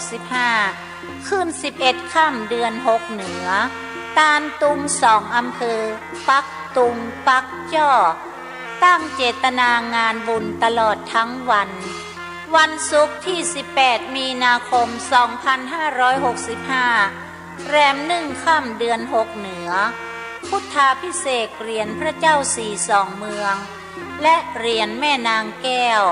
2565ขึ้น11ค่ำเดือน6เหนือตาลตุง2อำเภอปักตุงปักย่อตั้งเจตนางานบุญตลอดทั้งวันวันศุกร์ที่18มีนาคม2565แรม1ค่ำเดือน6เหนือพุทธาภิเษกเหรียญพระเจ้าสี่สองเมืองและเหรียญแม่นางแก้ว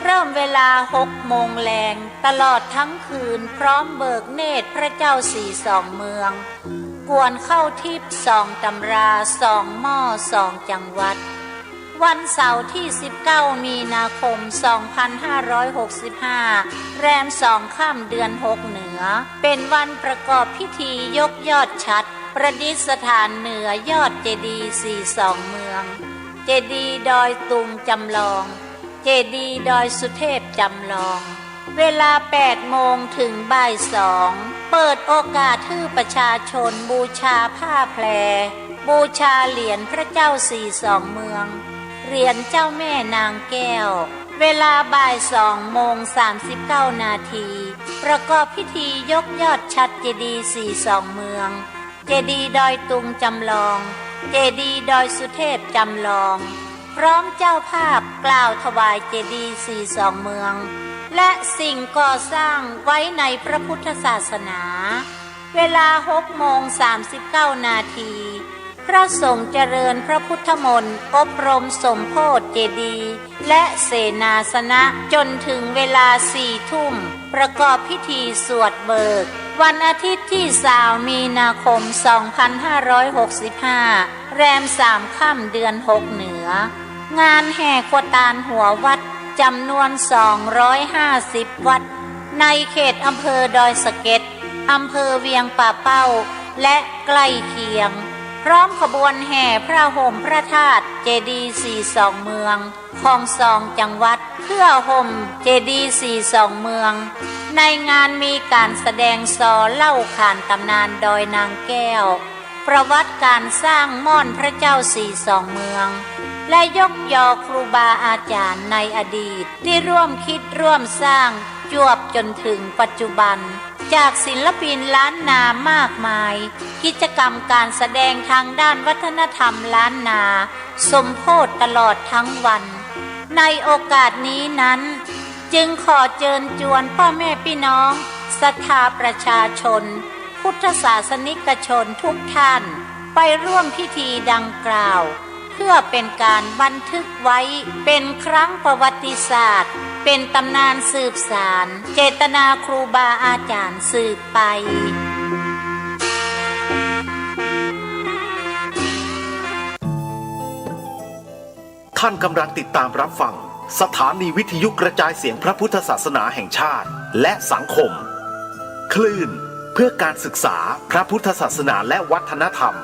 เริ่มเวลา6 โมงแลงตลอดทั้งคืนพร้อมเบิกเนตรพระเจ้าสี่สองเมืองกวนเข้าทิพย์2 ตำรา2 หม้อ2 จังหวัดวันเสาร์ที่19มีนาคม2565แรม2ค่ำเดือน6เหนือเป็นวันประกอบพิธียกยอดฉัตรประดิษฐานเหนือยอดเจดีย์สี่สองเมืองเจดีย์ดอยตุงจำลองเจดีย์ดอยสุเทพจำลองเวลา8 โมงถึงบ่าย2เปิดโอกาสให้ประชาชนบูชาผ้าแพรบูชาเหรียญพระเจ้าสี่สองเมืองเหรียญเจ้าแม่นางแก้วเวลาบ่าย2 โมง 39 นาทีประกอบพิธียกยอดฉัตรเจดีย์สี่สองเมืองเจดีย์ดอยตุงจำลองเจดีย์ดอยสุเทพจำลองพร้อมเจ้าภาพกล่าวถวายเจดีย์สี่สองเมืองและสิ่งก่อสร้างไว้ในพระพุทธศาสนาเวลา6 โมง 39 นาทีพระสงฆ์เจริญพระพุทธมนต์อบรมสมโภชเจดีย์และเสนาสนะจนถึงเวลา4 ทุ่มประกอบพิธีสวดเบิกวันอาทิตย์ที่20มีนาคม2565แรม3ค่ำเดือน6เหนืองานแห่ขวตาลหัววัดจำนวน250 วัดในเขตอำเภอดอยสะเก็ดอำเภอเวียงป่าเป้าและใกล้เคียงพร้อมขบวนแห่พระห่มพระธาตุเจดีย์สี่สองเมืองของ2 จังหวัดเพื่อห่มเจดีย์สี่สองเมืองในงานมีการแสดงซอเล่าขานตำนานดอยนางแก้วประวัติการสร้างม่อนพระเจ้าสี่สองเมืองและยกยอครูบาอาจารย์ในอดีตที่ร่วมคิดร่วมสร้างจวบจนถึงปัจจุบันจากศิลปินล้านนามากมายกิจกรรมการแสดงทางด้านวัฒนธรรมล้านนาสมโภชตลอดทั้งวันในโอกาสนี้นั้นจึงขอเชิญชวนพ่อแม่พี่น้องศรัทธาประชาชนพุทธศาสนิกชนทุกท่านไปร่วมพิธีดังกล่าวเพื่อเป็นการบันทึกไว้เป็นครั้งประวัติศาสตร์เป็นตำนานสืบสานเจตนาครูบาอาจารย์สืบไปท่านกำลังติดตามรับฟังสถานีวิทยุกระจายเสียงพระพุทธศาสนาแห่งชาติและสังคมคลื่นเพื่อการศึกษาพระพุทธศาสนาและวัฒนธรรม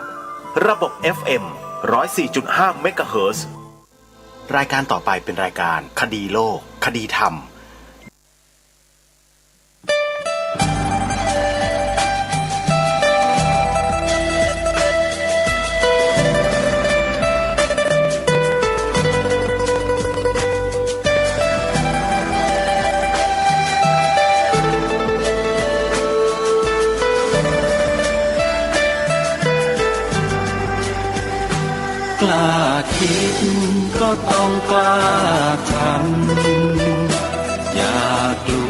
ระบบ FM 104.5 เมกะเฮิรตซ์ รายการต่อไปเป็นรายการคดีโลกคดีธรรมกล้าคิดก็ต้องกล้าทำอย่ากลั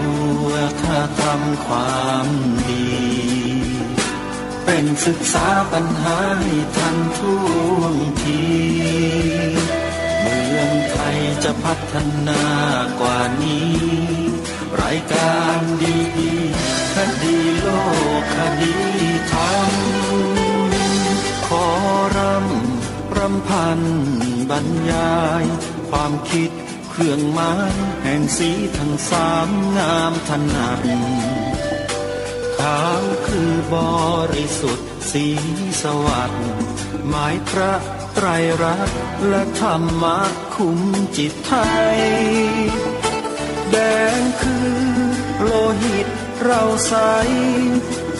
วถ้าทำความดีเป็นศึกษาปัญหาให้ทันท่วงทีเมืองไทยจะพัฒนากว่านี้รายการดีคดีโลกคดีธรรมขอรำพันบรรยายความคิดเครื่องหมายแห่งสีทั้ง3งามถนัดขาวคือบริสุทธิ์สีสวัสดิ์หมายพระไตรรัตน์และธรรมะคุ้มจิตไทยแดงคือโลหิตเราใส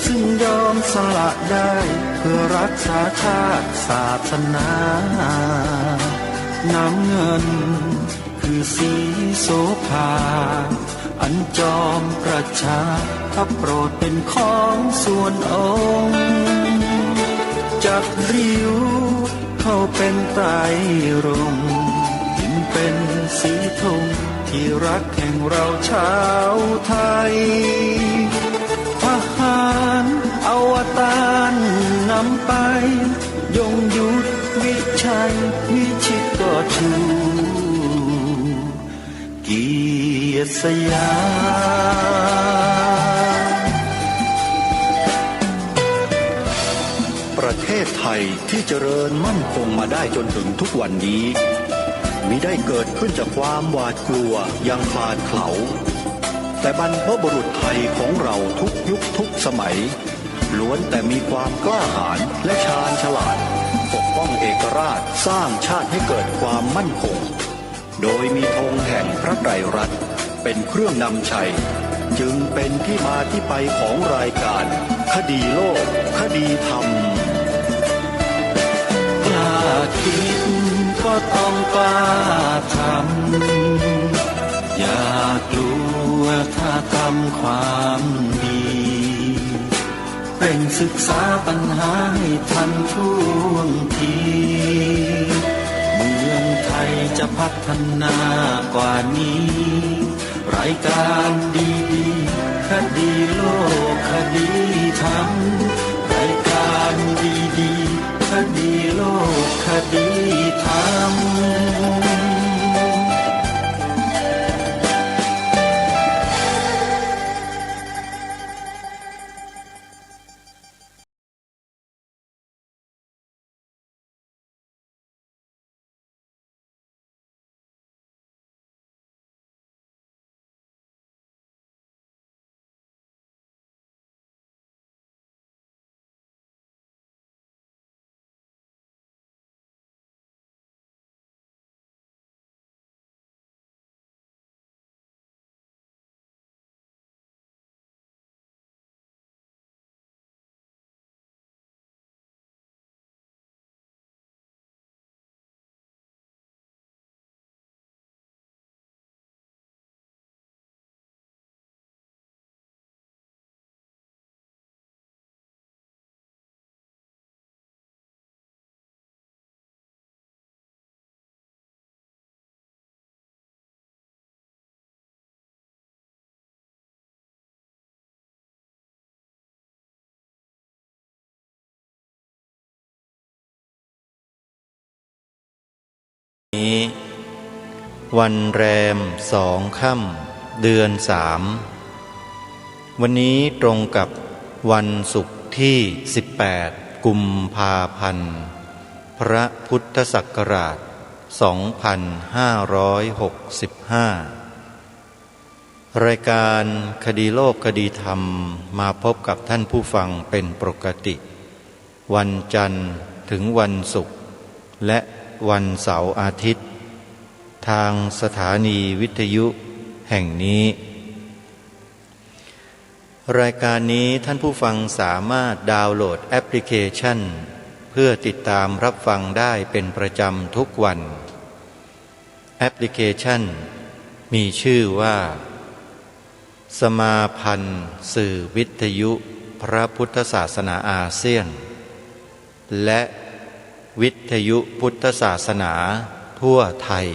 ซึ่งยอมสละได้เพื่อรักษาชาติศาสนาน้ำเงินคือสีโสภาอันจอมประชา ถ้าโปรดเป็นของส่วนองค์จักริ้วเข้าเป็นไตรรงค์ยิ่งเป็นสีธงที่รักแห่งเราชาวไทยทหารอวตารนำไปยงยุทธวิชัยวิชิตก็ชูเกียรติสยามประเทศไทยที่เจริญมั่นคงมาได้จนถึงทุกวันนี้มิได้เกิดขึ้นจากความหวาดกลัวยังคลาดเขลาแต่บรรพบุรุษไทยของเราทุกยุคทุกสมัยล้วนแต่มีความกล้าหาญและชาญฉลาดปกป้องเอกราชสร้างชาติให้เกิดความมั่นคงโดยมีธงแห่งพระไตรรัตน์เป็นเครื่องนำชัยจึงเป็นที่มาที่ไปของรายการคดีโลกคดีธรรมกล้าคิดก็ต้องกล้าทำอย่ากลัวถ้าทำความดีเร่งศึกษาปัญหาให้ทันท่วงทีเมืองไทยจะพัฒนากว่านี้รายการดีๆคดีโลกคดีธรรมรายการดีๆคดีโลกคดีธรรมนี้วันแรม2 ค่ำเดือน 3วันนี้ตรงกับวันศุกร์ที่18กุมภาพันธ์พระพุทธศักราช2565รายการคดีโลกคดีธรรมมาพบกับท่านผู้ฟังเป็นปกติวันจันทร์ถึงวันศุกร์และวันเสาร์อาทิตย์ทางสถานีวิทยุแห่งนี้รายการนี้ท่านผู้ฟังสามารถดาวน์โหลดแอปพลิเคชันเพื่อติดตามรับฟังได้เป็นประจำทุกวันแอปพลิเคชันมีชื่อว่าสมาพันธ์สื่อวิทยุพระพุทธศาสนาอาเซียนและวิทยุพุทธศาสนาทั่วไทย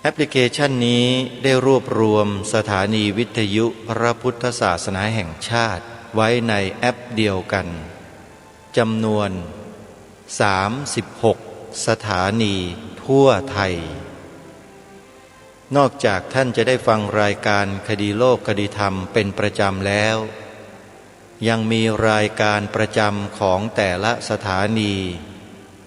แอปพลิเคชันนี้ได้รวบรวมสถานีวิทยุพระพุทธศาสนาแห่งชาติไว้ในแอปเดียวกันจำนวน36สถานีทั่วไทยนอกจากท่านจะได้ฟังรายการคดีโลกคดีธรรมเป็นประจำแล้วยังมีรายการประจำของแต่ละสถานี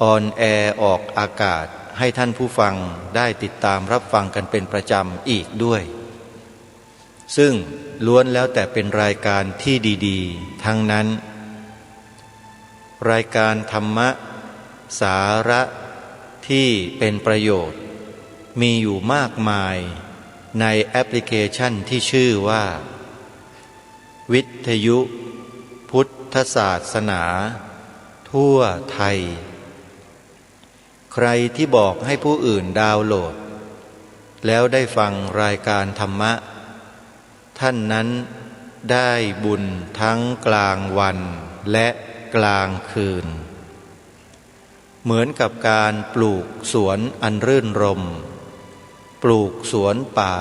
ออนแอร์ออกอากาศให้ท่านผู้ฟังได้ติดตามรับฟังกันเป็นประจำอีกด้วยซึ่งล้วนแล้วแต่เป็นรายการที่ดีๆทั้งนั้นรายการธรรมะสาระที่เป็นประโยชน์มีอยู่มากมายในแอปพลิเคชันที่ชื่อว่าวิทยุพุทธศาสนาทั่วไทยใครที่บอกให้ผู้อื่นดาวน์โหลดแล้วได้ฟังรายการธรรมะท่านนั้น ได้บุญทั้งกลางวันและกลางคืนเหมือนกับการปลูกสวนอันรื่นรมปลูกสวนป่า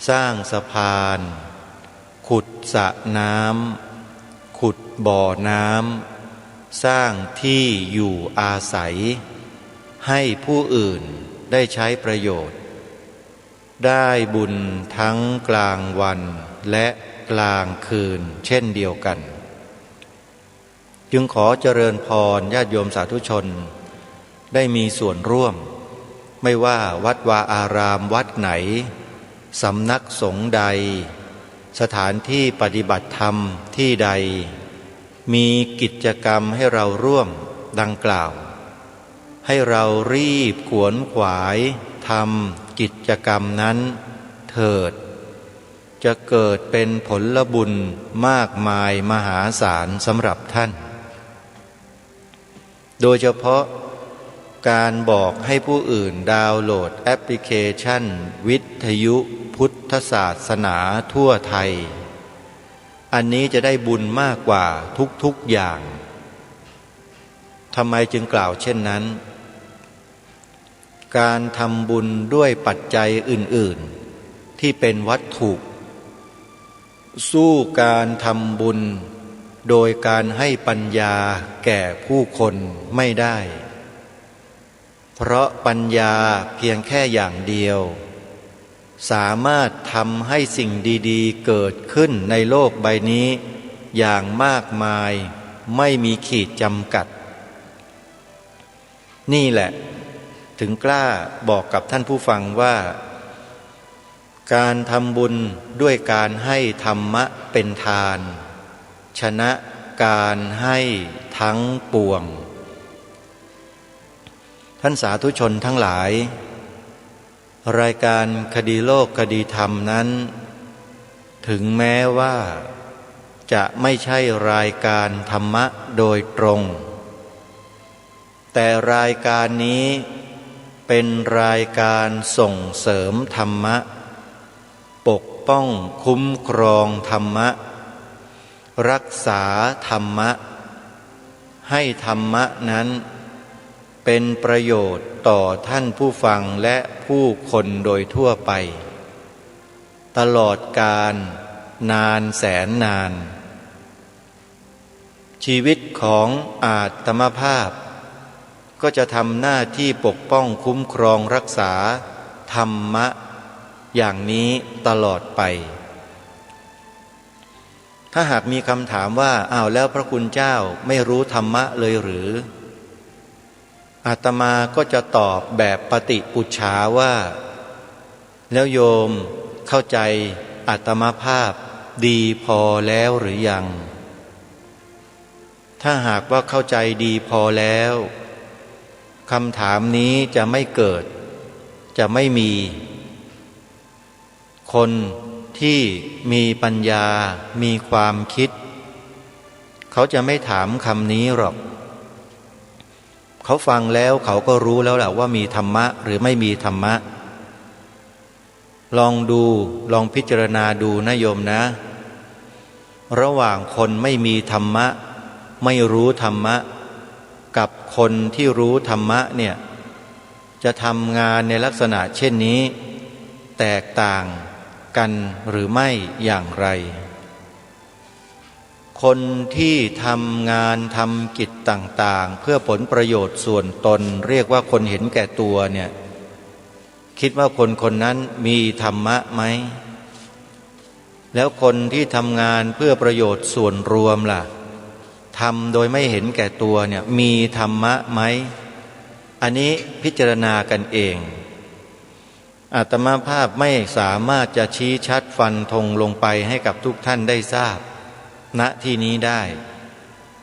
สร้างสะพานขุดสระน้ำขุดบ่อน้ำสร้างที่อยู่อาศัยให้ผู้อื่นได้ใช้ประโยชน์ได้บุญทั้งกลางวันและกลางคืนเช่นเดียวกันจึงขอเจริญพรญาติโยมสาธุชนได้มีส่วนร่วมไม่ว่าวัดวาอารามวัดไหนสำนักสงฆ์ใดสถานที่ปฏิบัติธรรมที่ใดมีกิจกรรมให้เราร่วมดังกล่าวให้เรารีบขวนขวายทำกิจกรรมนั้นเถิดจะเกิดเป็นผลบุญมากมายมหาศาลสำหรับท่านโดยเฉพาะการบอกให้ผู้อื่นดาวน์โหลดแอปพลิเคชันวิทยุพุทธศาสนาทั่วไทยอันนี้จะได้บุญมากกว่าทุกอย่างทำไมจึงกล่าวเช่นนั้นการทำบุญด้วยปัจจัยอื่นๆที่เป็นวัตถุสู้การทำบุญโดยการให้ปัญญาแก่ผู้คนไม่ได้เพราะปัญญาเพียงแค่อย่างเดียวสามารถทำให้สิ่งดีๆเกิดขึ้นในโลกใบนี้อย่างมากมายไม่มีขีดจำกัดนี่แหละถึงกล้าบอกกับท่านผู้ฟังว่าการทำบุญด้วยการให้ธรรมะเป็นทานชนะการให้ทั้งปวงท่านสาธุชนทั้งหลายรายการคดีโลกคดีธรรมนั้นถึงแม้ว่าจะไม่ใช่รายการธรรมะโดยตรงแต่รายการนี้เป็นรายการส่งเสริมธรรมะปกป้องคุ้มครองธรรมะรักษาธรรมะให้ธรรมะนั้นเป็นประโยชน์ต่อท่านผู้ฟังและผู้คนโดยทั่วไปตลอดกาลนานแสนนานชีวิตของอาตมภาพก็จะทำหน้าที่ปกป้องคุ้มครองรักษาธรรมะอย่างนี้ตลอดไปถ้าหากมีคำถามว่าอ้าวแล้วพระคุณเจ้าไม่รู้ธรรมะเลยหรืออาตมาก็จะตอบแบบปฏิปุจฉาว่าแล้วโยมเข้าใจอาตมาภาพดีพอแล้วหรือยังถ้าหากว่าเข้าใจดีพอแล้วคำถามนี้จะไม่เกิดจะไม่มีคนที่มีปัญญามีความคิดเขาจะไม่ถามคำนี้หรอกเขาฟังแล้วเขาก็รู้แล้วแหละว่ามีธรรมะหรือไม่มีธรรมะลองพิจารณาดูนะโยมนะระหว่างคนไม่มีธรรมะไม่รู้ธรรมะกับคนที่รู้ธรรมะเนี่ยจะทำงานในลักษณะเช่นนี้แตกต่างกันหรือไม่อย่างไรคนที่ทำงานทำกิจต่างๆเพื่อผลประโยชน์ส่วนตนเรียกว่าคนเห็นแก่ตัวเนี่ยคิดว่าคนนั้นมีธรรมะไหมแล้วคนที่ทำงานเพื่อประโยชน์ส่วนรวมล่ะทำโดยไม่เห็นแก่ตัวเนี่ยมีธรรมะไหมอันนี้พิจารณากันเองอาตมาภาพไม่สามารถจะชี้ชัดฟันธงลงไปให้กับทุกท่านได้ทราบณที่นี้ได้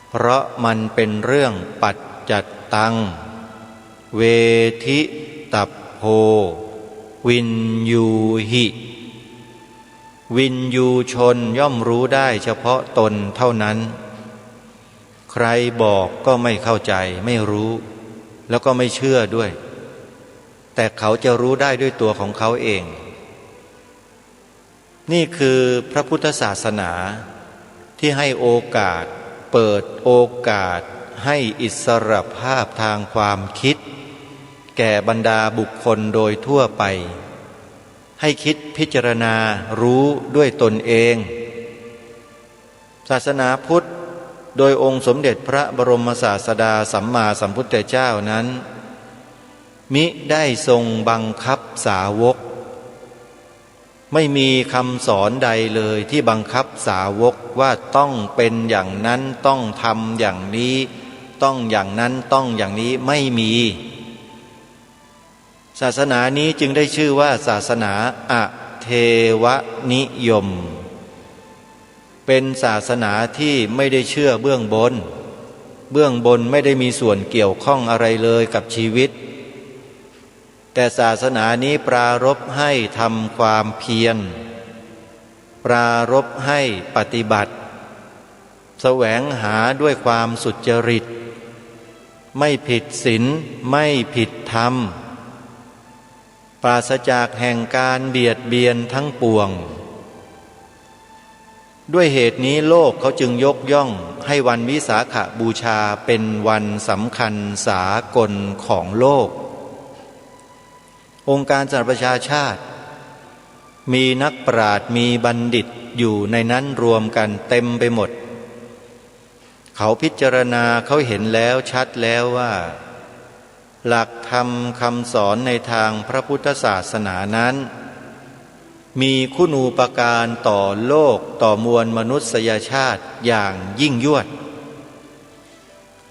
เพราะมันเป็นเรื่องปัจจัตตังเวทิตัพโพวินยูหิวินยูชนย่อมรู้ได้เฉพาะตนเท่านั้นใครบอกก็ไม่เข้าใจไม่รู้แล้วก็ไม่เชื่อด้วยแต่เขาจะรู้ได้ด้วยตัวของเขาเอง นี่คือพระพุทธศาสนาที่ให้โอกาสเปิดโอกาสให้อิสรภาพทางความคิดแก่บรรดาบุคคลโดยทั่วไปให้คิดพิจารณารู้ด้วยตนเองศาสนาพุทธโดยองค์สมเด็จพระบรมศาสดาสัมมาสัมพุทธเจ้านั้นมิได้ทรงบังคับสาวกไม่มีคำสอนใดเลยที่บังคับสาวกว่าต้องเป็นอย่างนั้นต้องทำอย่างนี้ต้องอย่างนั้นต้องอย่างนี้ไม่มีศาสนานี้จึงได้ชื่อว่าศาสนาอเทวนิยมเป็นศาสนาที่ไม่ได้เชื่อเบื้องบนไม่ได้มีส่วนเกี่ยวข้องอะไรเลยกับชีวิตแต่ศาสนานี้ปรารภให้ทำความเพียรปรารภให้ปฏิบัติแสวงหาด้วยความสุจริตไม่ผิดศีลไม่ผิดธรรมปราศจากแห่งการเบียดเบียนทั้งปวงด้วยเหตุนี้โลกเขาจึงยกย่องให้วันวิสาขบูชาเป็นวันสำคัญสากลของโลกองค์การสหประชาชาติมีนักปราชญ์มีบัณฑิตอยู่ในนั้นรวมกันเต็มไปหมดเขาพิจารณาเขาเห็นแล้วชัดแล้วว่าหลักธรรมคำสอนในทางพระพุทธศาสนานั้นมีคุณูปการต่อโลกต่อมวลมนุษยชาติอย่างยิ่งยวด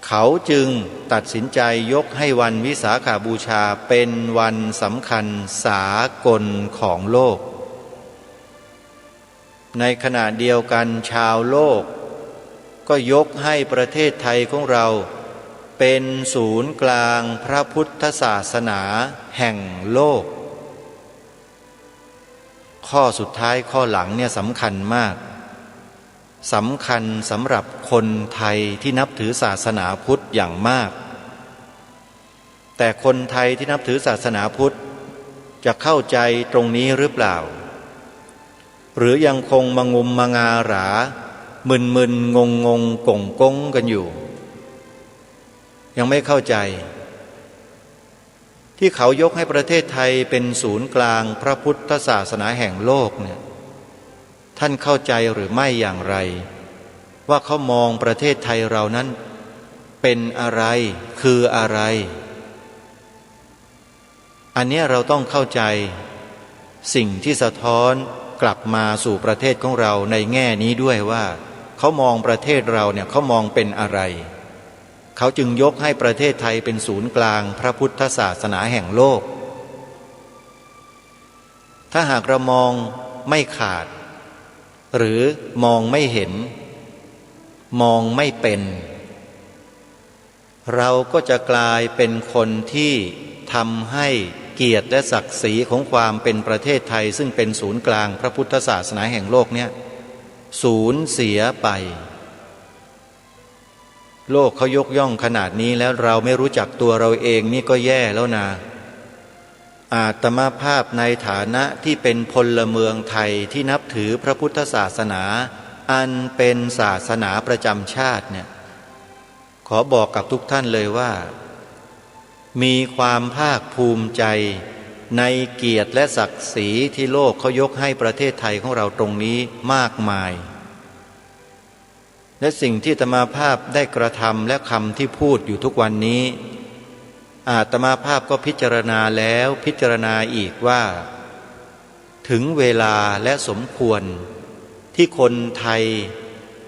เขาจึงตัดสินใจยกให้วันวิสาขบูชาเป็นวันสำคัญสากลของโลกในขณะเดียวกันชาวโลกก็ยกให้ประเทศไทยของเราเป็นศูนย์กลางพระพุทธศาสนาแห่งโลกข้อสุดท้ายข้อหลังเนี่ยสำคัญมากสำคัญสำหรับคนไทยที่นับถือศาสนาพุทธอย่างมากแต่คนไทยที่นับถือศาสนาพุทธจะเข้าใจตรงนี้หรือเปล่าหรือยังคงมางมงาหรามึนงงก่งก้งกันอยู่ยังไม่เข้าใจที่เขายกให้ประเทศไทยเป็นศูนย์กลางพระพุทธศาสนาแห่งโลกเนี่ยท่านเข้าใจหรือไม่อย่างไรว่าเขามองประเทศไทยเรานั้นเป็นอะไรคืออะไรอันนี้เราต้องเข้าใจสิ่งที่สะท้อนกลับมาสู่ประเทศของเราในแง่นี้ด้วยว่าเขามองประเทศเราเนี่ยเขามองเป็นอะไรเขาจึงยกให้ประเทศไทยเป็นศูนย์กลางพระพุทธศาสนาแห่งโลกถ้าหากเรามองไม่ขาดหรือมองไม่เห็นมองไม่เป็นเราก็จะกลายเป็นคนที่ทำให้เกียรติและศักดิ์ศรีของความเป็นประเทศไทยซึ่งเป็นศูนย์กลางพระพุทธศาสนาแห่งโลกเนี่ยสูญเสียไปโลกเขายกย่องขนาดนี้แล้วเราไม่รู้จักตัวเราเองนี่ก็แย่แล้วนะอาตมาภาพในฐานะที่เป็นพลเมืองไทยที่นับถือพระพุทธศาสนาอันเป็นศาสนาประจำชาติเนี่ยขอบอกกับทุกท่านเลยว่ามีความภาคภูมิใจในเกียรติและศักดิ์ศรีที่โลกเขายกให้ประเทศไทยของเราตรงนี้มากมายและสิ่งที่อาตมาภาพได้กระทำและคำที่พูดอยู่ทุกวันนี้อาตมาภาพก็พิจารณาแล้วพิจารณาอีกว่าถึงเวลาและสมควรที่คนไทย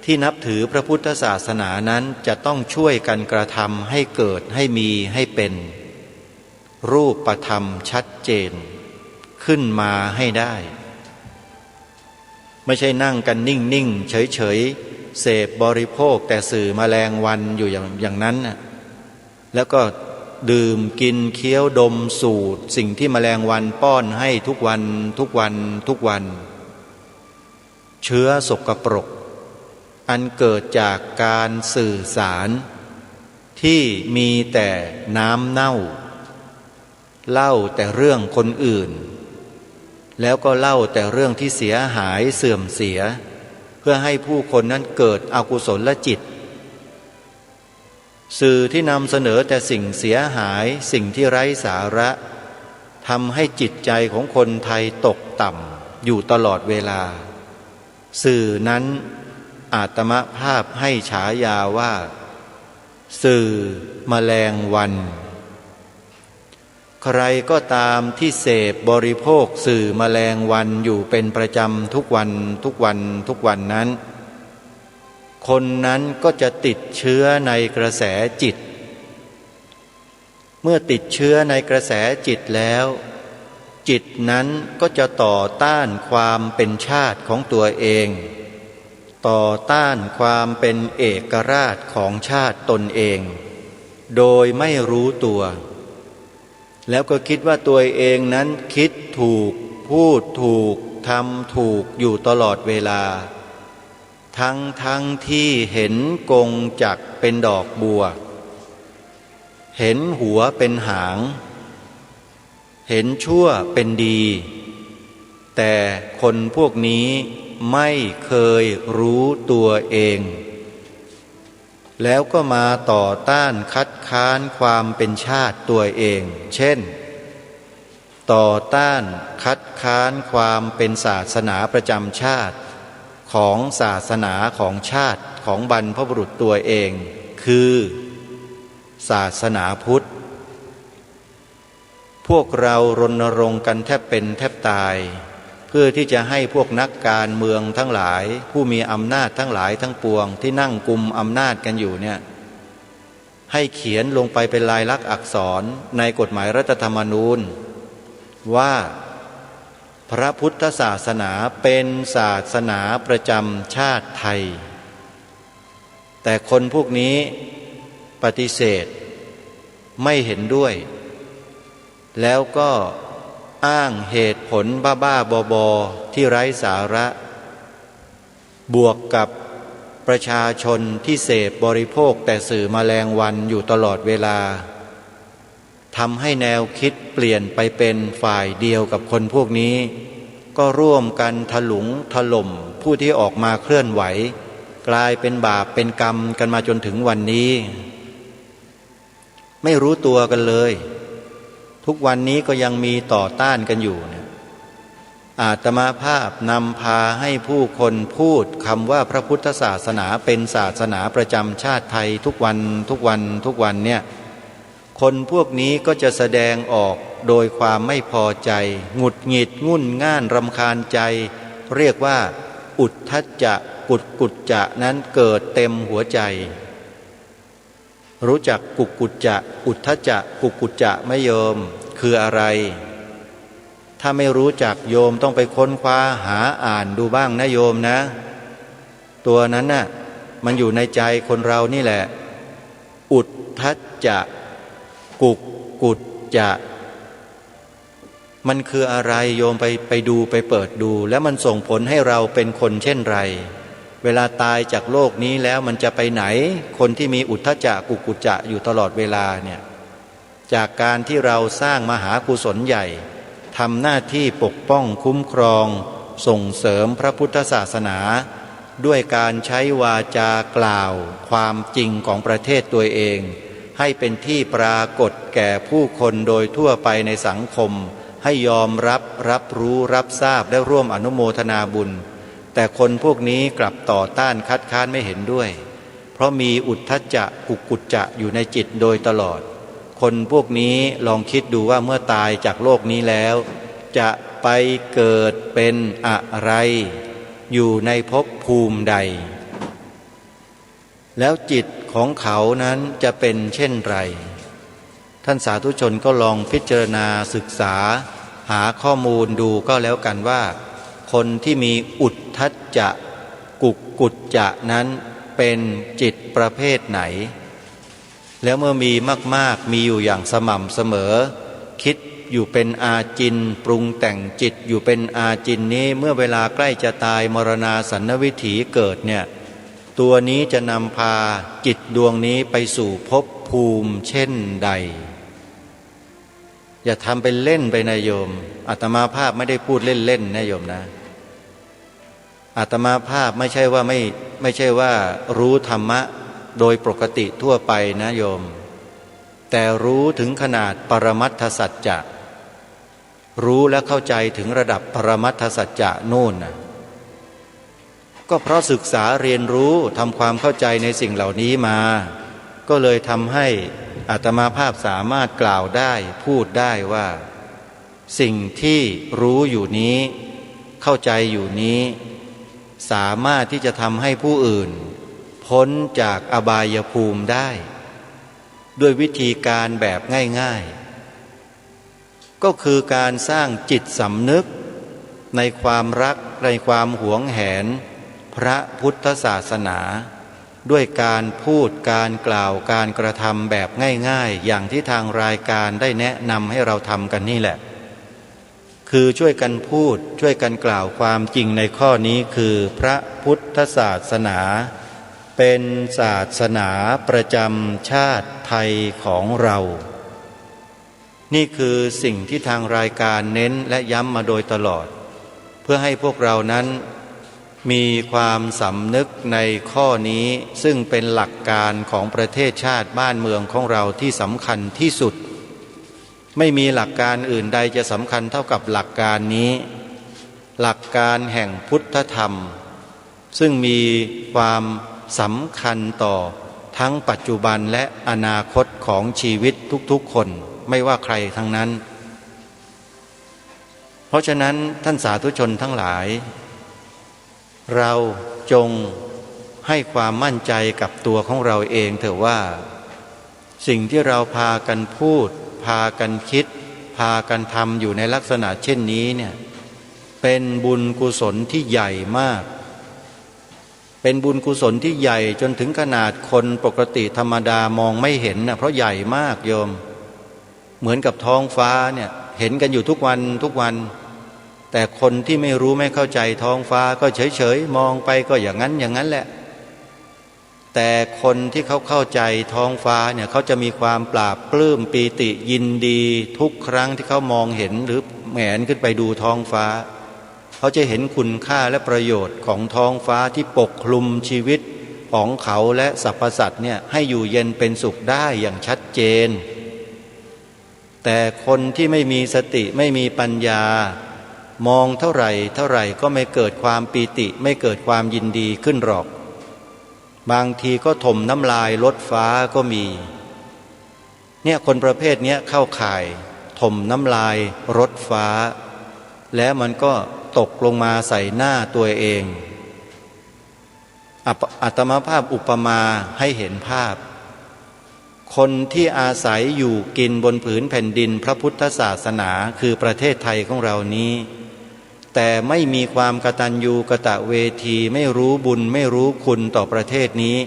ที่นับถือพระพุทธศาสนานั้นจะต้องช่วยกันกระทำให้เกิดให้มีให้เป็นรูปธรรมชัดเจนขึ้นมาให้ได้ไม่ใช่นั่งกันนิ่งๆเฉยๆเสพบริโภคแต่สื่อแมลงวันอยู่อย่างนั้นน่ะแล้วก็ดื่มกินเคี้ยวดมสูดสิ่งที่แมลงวันป้อนให้ทุกวันเชื้อสกปรกอันเกิดจากการสื่อสารที่มีแต่น้ำเน่าเล่าแต่เรื่องคนอื่น แล้วก็เล่าแต่เรื่องที่เสียหายเสื่อมเสียเพื่อให้ผู้คนนั้นเกิดอกุศลจิตสื่อที่นำเสนอแต่สิ่งเสียหายสิ่งที่ไร้สาระทำให้จิตใจของคนไทยตกต่ำอยู่ตลอดเวลาสื่อนั้นอาตมภาพให้ฉายาว่าสื่อแมลงวันใครก็ตามที่เสพบริโภคสื่อแมลงวันอยู่เป็นประจำทุกวันนั้นคนนั้นก็จะติดเชื้อในกระแสจิตเมื่อติดเชื้อในกระแสจิตแล้วจิตนั้นก็จะต่อต้านความเป็นชาติของตัวเองต่อต้านความเป็นเอกราชของชาติตนเองโดยไม่รู้ตัวแล้วก็คิดว่าตัวเองนั้นคิดถูกพูดถูกทำถูกอยู่ตลอดเวลาทั้งที่เห็นกงจักรเป็นดอกบัวเห็นหัวเป็นหางเห็นชั่วเป็นดีแต่คนพวกนี้ไม่เคยรู้ตัวเองแล้วก็มาต่อต้านคัดค้านความเป็นชาติตัวเองเช่นต่อต้านคัดค้านความเป็นศาสนาประจำชาติของศาสนาของชาติของบรรพบุรุษตัวเองคือศาสนาพุทธพวกเรารณรงค์กันแทบเป็นแทบตายเพื่อที่จะให้พวกนักการเมืองทั้งหลายผู้มีอำนาจทั้งหลายทั้งปวงที่นั่งกุมอำนาจกันอยู่เนี่ยให้เขียนลงไปเป็นลายลักษณ์อักษรในกฎหมายรัฐธรรมนูญว่าพระพุทธศาสนาเป็นศาสนาประจำชาติไทยแต่คนพวกนี้ปฏิเสธไม่เห็นด้วยแล้วก็อ้างเหตุผลบ้าๆบอๆที่ไร้สาระบวกกับประชาชนที่เสพบริโภคแต่สื่อแมลงวันอยู่ตลอดเวลาทำให้แนวคิดเปลี่ยนไปเป็นฝ่ายเดียวกับคนพวกนี้ก็ร่วมกันถลุงถล่มผู้ที่ออกมาเคลื่อนไหวกลายเป็นบาปเป็นกรรมกันมาจนถึงวันนี้ไม่รู้ตัวกันเลยทุกวันนี้ก็ยังมีต่อต้านกันอยู่เนี่ยอาตมาภาพนำพาให้ผู้คนพูดคำว่าพระพุทธศาสนาเป็นศาสนาประจำชาติไทยทุกวันเนี่ยคนพวกนี้ก็จะแสดงออกโดยความไม่พอใจหงุดหงิดงุ่นง่านรำคาญใจเรียกว่าอุทธัจจะกุจจะนั้นเกิดเต็มหัวใจรู้จักกุจจะอุทธัจจะกุจจะไหมโยมคืออะไรถ้าไม่รู้จักโยมต้องไปค้นคว้าหาอ่านดูบ้างนะโยมนะตัวนั้นน่ะมันอยู่ในใจคนเรานี่แหละอุทธัจจะกุจจะมันคืออะไรโยมไปดูไปเปิดดูแล้วมันส่งผลให้เราเป็นคนเช่นไรเวลาตายจากโลกนี้แล้วมันจะไปไหนคนที่มีอุทธัจจะกุจจะอยู่ตลอดเวลาเนี่ยจากการที่เราสร้างมหากุศลใหญ่ทำหน้าที่ปกป้องคุ้มครองส่งเสริมพระพุทธศาสนาด้วยการใช้วาจากล่าวความจริงของประเทศตัวเองให้เป็นที่ปรากฏแก่ผู้คนโดยทั่วไปในสังคมให้ยอมรับรู้รับทราบและร่วมอนุโมทนาบุญแต่คนพวกนี้กลับต่อต้านคัดค้านไม่เห็นด้วยเพราะมีอุทธัจจะกุจจะอยู่ในจิตโดยตลอดคนพวกนี้ลองคิดดูว่าเมื่อตายจากโลกนี้แล้วจะไปเกิดเป็นอะไรอยู่ในภพภูมิใดแล้วจิตของเขานั้นจะเป็นเช่นไรท่านสาธุชนก็ลองพิจารณาศึกษาหาข้อมูลดูก็แล้วกันว่าคนที่มีอุทธัจจะกุจจะนั้นเป็นจิตประเภทไหนแล้วเมื่อมีมากๆมีอยู่อย่างสม่ำเสมอคิดอยู่เป็นอาจินปรุงแต่งจิตอยู่เป็นอาจินนี้เมื่อเวลาใกล้จะตายมรณาสันวิถีเกิดเนี่ยตัวนี้จะนำพาจิตดวงนี้ไปสู่ภพภูมิเช่นใด อย่าทำเป็นเล่นไปนะโยมอาตมาภาพไม่ได้พูดเล่นๆนะโยมนะอาตมาภาพไม่ใช่ว่ารู้ธรรมะโดยปกติทั่วไปนะโยมแต่รู้ถึงขนาดปรมัตถสัจจะรู้และเข้าใจถึงระดับปรมัตถสัจจะนู่นนะก็เพราะศึกษาเรียนรู้ทำความเข้าใจในสิ่งเหล่านี้มาก็เลยทำให้อาตมาภาพสามารถกล่าวได้พูดได้ว่าสิ่งที่รู้อยู่นี้เข้าใจอยู่นี้สามารถที่จะทำให้ผู้อื่นพ้นจากอบายภูมิได้ด้วยวิธีการแบบง่ายๆก็คือการสร้างจิตสำนึกในความรักในความหวงแหนพระพุทธศาสนาด้วยการพูดการกล่าวการกระทำแบบง่ายๆอย่างที่ทางรายการได้แนะนำให้เราทำกันนี่แหละคือช่วยกันพูดช่วยกันกล่าวความจริงในข้อนี้คือพระพุทธศาสนาเป็นศาสนาประจำชาติไทยของเรานี่คือสิ่งที่ทางรายการเน้นและย้ำมาโดยตลอดเพื่อให้พวกเรานั้นมีความสำนึกในข้อนี้ซึ่งเป็นหลักการของประเทศชาติบ้านเมืองของเราที่สำคัญที่สุดไม่มีหลักการอื่นใดจะสำคัญเท่ากับหลักการนี้หลักการแห่งพุทธธรรมซึ่งมีความสำคัญต่อทั้งปัจจุบันและอนาคตของชีวิตทุกๆคนไม่ว่าใครทั้งนั้นเพราะฉะนั้นท่านสาธุชนทั้งหลายเราจงให้ความมั่นใจกับตัวของเราเองเถอะว่าสิ่งที่เราพากันพูดพากันคิดพากันทำอยู่ในลักษณะเช่นนี้เนี่ยเป็นบุญกุศลที่ใหญ่มากเป็นบุญกุศลที่ใหญ่จนถึงขนาดคนปกติธรรมดามองไม่เห็นนะเพราะใหญ่มากโยมเหมือนกับท้องฟ้าเนี่ยเห็นกันอยู่ทุกวันทุกวันแต่คนที่ไม่รู้ไม่เข้าใจท้องฟ้าก็เฉยๆมองไปก็อย่างนั้นแหละแต่คนที่เขาเข้าใจท้องฟ้าเนี่ยเขาจะมีความปราบปลื้มปีติยินดีทุกครั้งที่เขามองเห็นหรือแหงนขึ้นไปดูท้องฟ้าเขาจะเห็นคุณค่าและประโยชน์ของท้องฟ้าที่ปกคลุมชีวิตของเขาและสรรพสัตว์เนี่ยให้อยู่เย็นเป็นสุขได้อย่างชัดเจนแต่คนที่ไม่มีสติไม่มีปัญญามองเท่าไหร่ก็ไม่เกิดความปีติไม่เกิดความยินดีขึ้นหรอกบางทีก็ถมน้ำลายลดฟ้าก็มีเนี่ยคนประเภทนี้เข้าข่ายถมน้ำลายรดฟ้าแล้วมันก็ตกลงมาใส่หน้าตัวเองอาตมาภาพอุปมาให้เห็นภาพคนที่อาศัยอยู่กินบนผืนแผ่นดินพระพุทธศาสนาคือประเทศไทยของเรานี้แต่ไม่มีความกตัญญูกตเวทีไม่รู้บุญไม่รู้คุณต่อประเทศนี้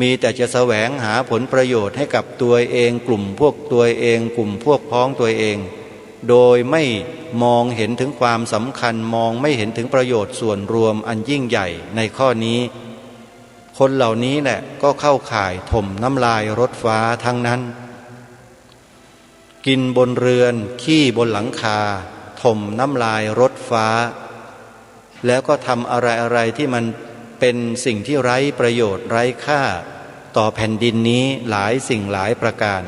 มีแต่จะแสวงหาผลประโยชน์ให้กับตัวเองกลุ่มพวกตัวเองกลุ่มพวกพ้องตัวเองโดยไม่มองเห็นถึงความสำคัญมองไม่เห็นถึงประโยชน์ส่วนรวมอันยิ่งใหญ่ในข้อนี้คนเหล่านี้แหละก็เข้าข่ายถมน้ำลายรดฟ้าทั้งนั้นกินบนเรือนขี้บนหลังคาถมน้ำลายรดฟ้าแล้วก็ทำอะไรที่มันเป็นสิ่งที่ไร้ประโยชน์ไร้ค่าต่อแผ่นดินนี้หลายสิ่งหลายประการ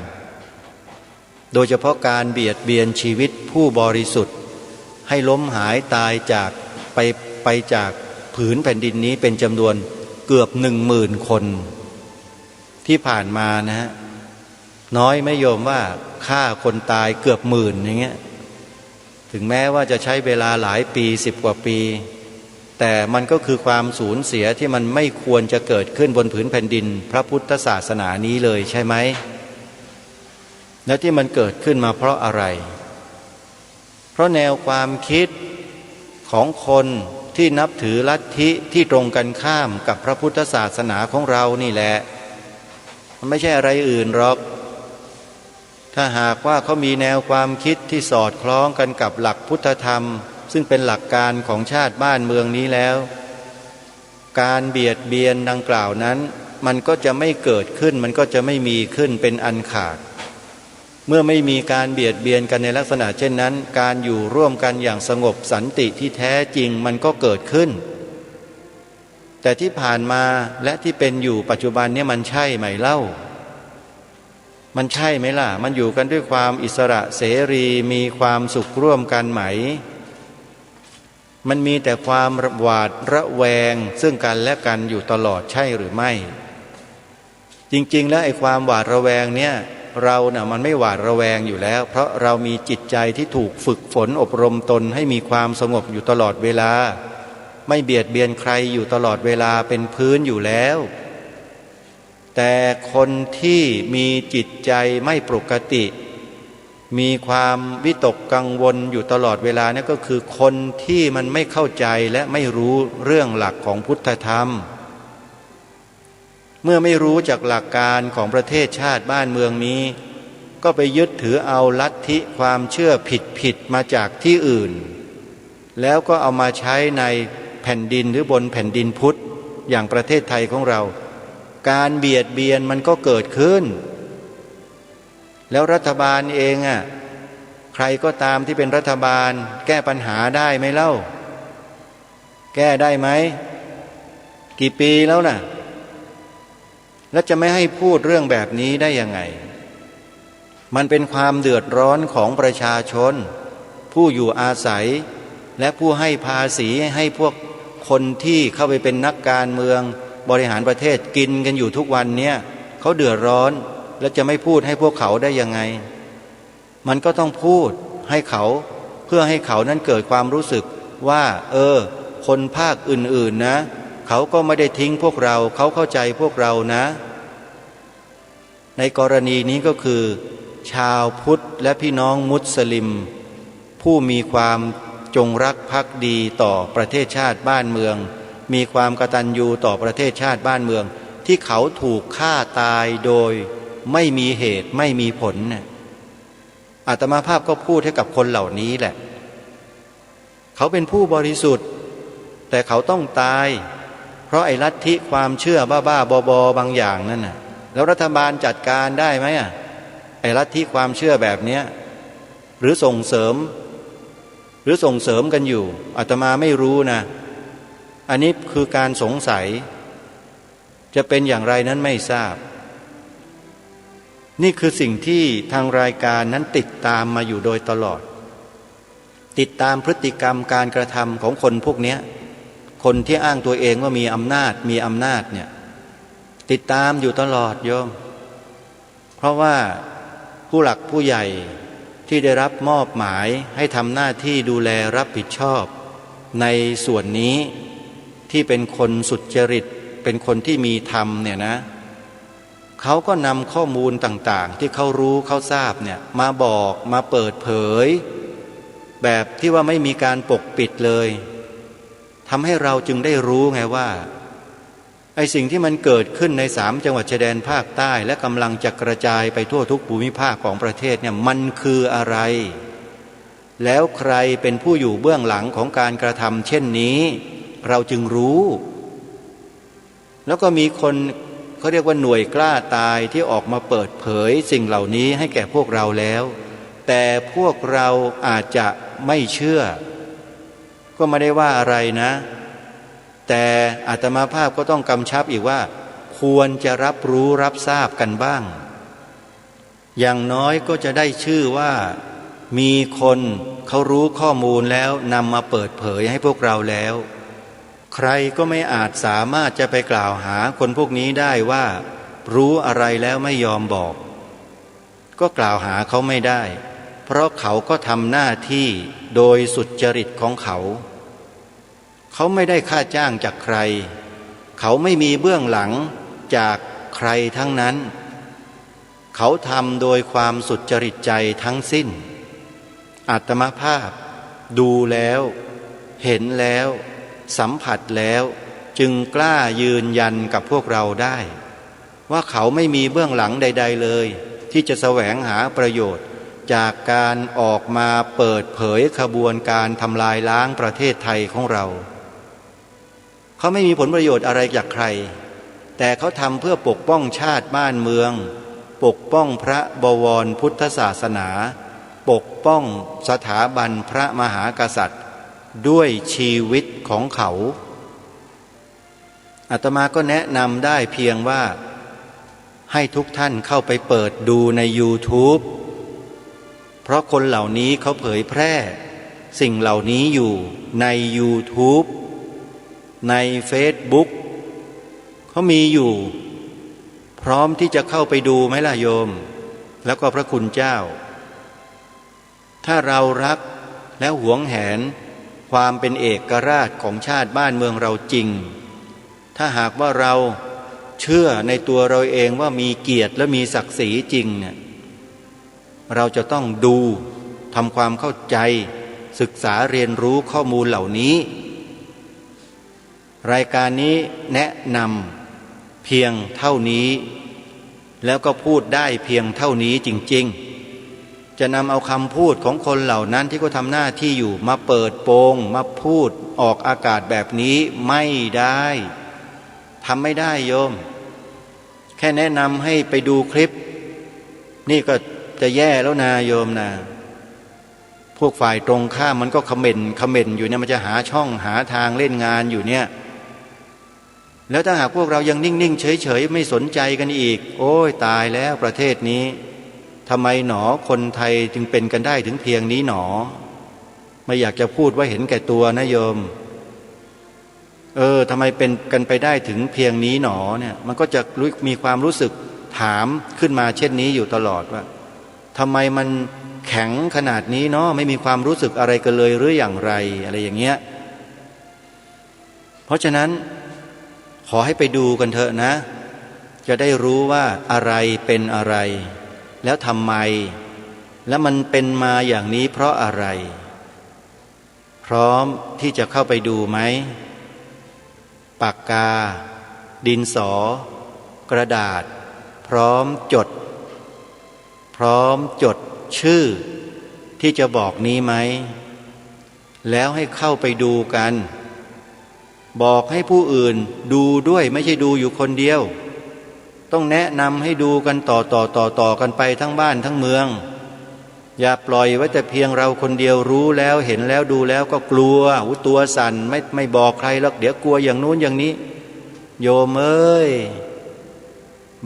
โดยเฉพาะการเบียดเบียนชีวิตผู้บริสุทธิ์ให้ล้มหายตายจากไปจากผืนแผ่นดินนี้เป็นจำนวนเกือบ10,000 คนที่ผ่านมานะฮะน้อยไม่โยมว่าฆ่าคนตายเกือบ10,000อย่างเงี้ยถึงแม้ว่าจะใช้เวลาหลายปี10 กว่าปีแต่มันก็คือความสูญเสียที่มันไม่ควรจะเกิดขึ้นบนผืนแผ่นดินพระพุทธศาสนานี้เลยใช่ไหมและที่มันเกิดขึ้นมาเพราะอะไรเพราะแนวความคิดของคนที่นับถือลัทธิที่ตรงกันข้ามกับพระพุทธศาสนาของเรานี่แหละมันไม่ใช่อะไรอื่นหรอกถ้าหากว่าเขามีแนวความคิดที่สอดคล้องกันกับหลักพุทธธรรมซึ่งเป็นหลักการของชาติบ้านเมืองนี้แล้วการเบียดเบียนดังกล่าวนั้นมันก็จะไม่เกิดขึ้นมันก็จะไม่มีขึ้นเป็นอันขาด เมื่อไม่มีการเบียดเบียนกันในลักษณะเช่นนั้นการอยู่ร่วมกันอย่างสงบสันติที่แท้จริงมันก็เกิดขึ้นแต่ที่ผ่านมาและที่เป็นอยู่ปัจจุบันเนี่ยมันใช่ไหมเล่ามันใช่ไหมล่ะมันอยู่กันด้วยความอิสระเสรีมีความสุขร่วมกันไหมมันมีแต่ความหวาดระแวงซึ่งกันและกันอยู่ตลอดใช่หรือไม่จริงๆแล้วไอ้ความหวาดระแวงเนี่ยเราน่ะมันไม่หวาดระแวงอยู่แล้วเพราะเรามีจิตใจที่ถูกฝึกฝนอบรมตนให้มีความสงบอยู่ตลอดเวลาไม่เบียดเบียนใครอยู่ตลอดเวลาเป็นพื้นอยู่แล้วแต่คนที่มีจิตใจไม่ปกติมีความวิตกกังวลอยู่ตลอดเวลานี่ก็คือคนที่มันไม่เข้าใจและไม่รู้เรื่องหลักของพุทธธรรมเมื่อไม่รู้จากหลักการของประเทศชาติบ้านเมืองนี้ก็ไปยึดถือเอาลัทธิความเชื่อผิดมาจากที่อื่นแล้วก็เอามาใช้ในแผ่นดินหรือบนแผ่นดินพุทธอย่างประเทศไทยของเราการเบียดเบียนมันก็เกิดขึ้นแล้วรัฐบาลเองใครก็ตามที่เป็นรัฐบาลแก้ปัญหาได้ไหมเล่าแก้ได้ไหมกี่ปีแล้วน่ะแล้วจะไม่ให้พูดเรื่องแบบนี้ได้ยังไงมันเป็นความเดือดร้อนของประชาชนผู้อยู่อาศัยและผู้ให้ภาษีให้พวกคนที่เข้าไปเป็นนักการเมืองบริหารประเทศกินกันอยู่ทุกวันเนี่ยเขาเดือดร้อนแล้วจะไม่พูดให้พวกเขาได้ยังไงมันก็ต้องพูดให้เขาเพื่อให้เขานั้นเกิดความรู้สึกว่าคนภาคอื่นๆนะเขาก็ไม่ได้ทิ้งพวกเราเขาเข้าใจพวกเรานะในกรณีนี้ก็คือชาวพุทธและพี่น้องมุสลิมผู้มีความจงรักภักดีต่อประเทศชาติบ้านเมืองมีความกตัญญูต่อประเทศชาติบ้านเมืองที่เขาถูกฆ่าตายโดยไม่มีเหตุไม่มีผลเนี่ยอาตมาภาพก็พูดให้กับคนเหล่านี้แหละเขาเป็นผู้บริสุทธิ์แต่เขาต้องตายเพราะไอ้ลัทธิความเชื่อบ้าๆบอๆบางอย่างนั่นน่ะแล้วรัฐบาลจัดการได้ไหมไอ้ลัทธิความเชื่อแบบเนี้ยหรือส่งเสริมกันอยู่อาตมาไม่รู้นะอันนี้คือการสงสัยจะเป็นอย่างไรนั้นไม่ทราบนี่คือสิ่งที่ทางรายการนั้นติดตามมาอยู่โดยตลอดติดตามพฤติกรรมการกระทำของคนพวกนี้คนที่อ้างตัวเองว่ามีอำนาจเนี่ยติดตามอยู่ตลอดโยมเพราะว่าผู้หลักผู้ใหญ่ที่ได้รับมอบหมายให้ทำหน้าที่ดูแลรับผิดชอบในส่วนนี้ที่เป็นคนสุจริตเป็นคนที่มีธรรมเนี่ยนะเขาก็นำข้อมูลต่างๆที่เขารู้เขาทราบเนี่ยมาบอกมาเปิดเผยแบบที่ว่าไม่มีการปกปิดเลยทำให้เราจึงได้รู้ไงว่าไอ้สิ่งที่มันเกิดขึ้นใน3จังหวัดชายแดนภาคใต้และกำลังจะกระจายไปทั่วทุกภูมิภาคของประเทศเนี่ยมันคืออะไรแล้วใครเป็นผู้อยู่เบื้องหลังของการกระทำเช่นนี้เราจึงรู้แล้วก็มีคนเขาเรียกว่าหน่วยกล้าตายที่ออกมาเปิดเผยสิ่งเหล่านี้ให้แก่พวกเราแล้วแต่พวกเราอาจจะไม่เชื่อก็ไม่ได้ว่าอะไรนะแต่อาตมาภาพก็ต้องกำชับอีกว่าควรจะรับรู้รับทราบกันบ้างอย่างน้อยก็จะได้ชื่อว่ามีคนเขารู้ข้อมูลแล้วนำมาเปิดเผยให้พวกเราแล้วใครก็ไม่อาจสามารถจะไปกล่าวหาคนพวกนี้ได้ว่ารู้อะไรแล้วไม่ยอมบอกก็กล่าวหาเขาไม่ได้เพราะเขาก็ทำหน้าที่โดยสุจริตของเขาไม่ได้ค่าจ้างจากใครเขาไม่มีเบื้องหลังจากใครทั้งนั้นเขาทำโดยความสุจริตใจทั้งสิ้นอาตมาภาพดูแล้วเห็นแล้วสัมผัสแล้วจึงกล้ายืนยันกับพวกเราได้ว่าเขาไม่มีเบื้องหลังใดๆเลยที่จะแสวงหาประโยชน์จากการออกมาเปิดเผยขบวนการทำลายล้างประเทศไทยของเราเขาไม่มีผลประโยชน์อะไรจากใครแต่เขาทำเพื่อปกป้องชาติบ้านเมือง ปกป้องพระบวรพุทธศาสนาปกป้องสถาบันพระมหากษัตริย์ด้วยชีวิตของเขาอาตมาก็แนะนำได้เพียงว่าให้ทุกท่านเข้าไปเปิดดูใน YouTube เพราะคนเหล่านี้เขาเผยแพร่สิ่งเหล่านี้อยู่ใน YouTube ใน Facebook เขามีอยู่พร้อมที่จะเข้าไปดูไหมล่ะโยมแล้วก็พระคุณเจ้าถ้าเรารักและหวงแหนความเป็นเอกราชของชาติบ้านเมืองเราจริงถ้าหากว่าเราเชื่อในตัวเราเองว่ามีเกียรติและมีศักดิ์ศรีจริงเนี่ยเราจะต้องดูทำความเข้าใจศึกษาเรียนรู้ข้อมูลเหล่านี้รายการนี้แนะนำเพียงเท่านี้แล้วก็พูดได้เพียงเท่านี้จริงๆจะนำเอาคำพูดของคนเหล่านั้นที่เขาทำหน้าที่อยู่มาเปิดโปงมาพูดออกอากาศแบบนี้ไม่ได้ทำไม่ได้โยมแค่แนะนำให้ไปดูคลิปนี่ก็จะแย่แล้วนะโยมนะพวกฝ่ายตรงข้ามมันก็คอมเมนต์อยู่เนี่ยมันจะหาช่องหาทางเล่นงานอยู่เนี่ยแล้วถ้าหากพวกเรายังนิ่งๆเฉยๆไม่สนใจกันอีกโอ้ยตายแล้วประเทศนี้ทำไมหนอคนไทยจึงเป็นกันได้ถึงเพียงนี้หนอไม่อยากจะพูดว่าเห็นแก่ตัวนะโยมทำไมเป็นกันไปได้ถึงเพียงนี้หนอเนี่ยมันก็จะมีความรู้สึกถามขึ้นมาเช่นนี้อยู่ตลอดว่าทำไมมันแข็งขนาดนี้เนาะไม่มีความรู้สึกอะไรกันเลยหรืออย่างไรอะไรอย่างเงี้ยเพราะฉะนั้นขอให้ไปดูกันเถอะนะจะได้รู้ว่าอะไรเป็นอะไรแล้วทำไมแล้วมันเป็นมาอย่างนี้เพราะอะไรพร้อมที่จะเข้าไปดูไหมปากกาดินสอกระดาษพร้อมจดชื่อที่จะบอกนี้ไหมแล้วให้เข้าไปดูกันบอกให้ผู้อื่นดูด้วยไม่ใช่ดูอยู่คนเดียวต้องแนะนำให้ดูกันต่อกันไปทั้งบ้านทั้งเมืองอย่าปล่อยไว้แต่เพียงเราคนเดียวรู้แล้วเห็นแล้วดูแล้วก็กลัวตัวสั่นไม่บอกใครหรอกเดี๋ยวกลัวอย่างนู้นอย่างนี้โยมเอ้ย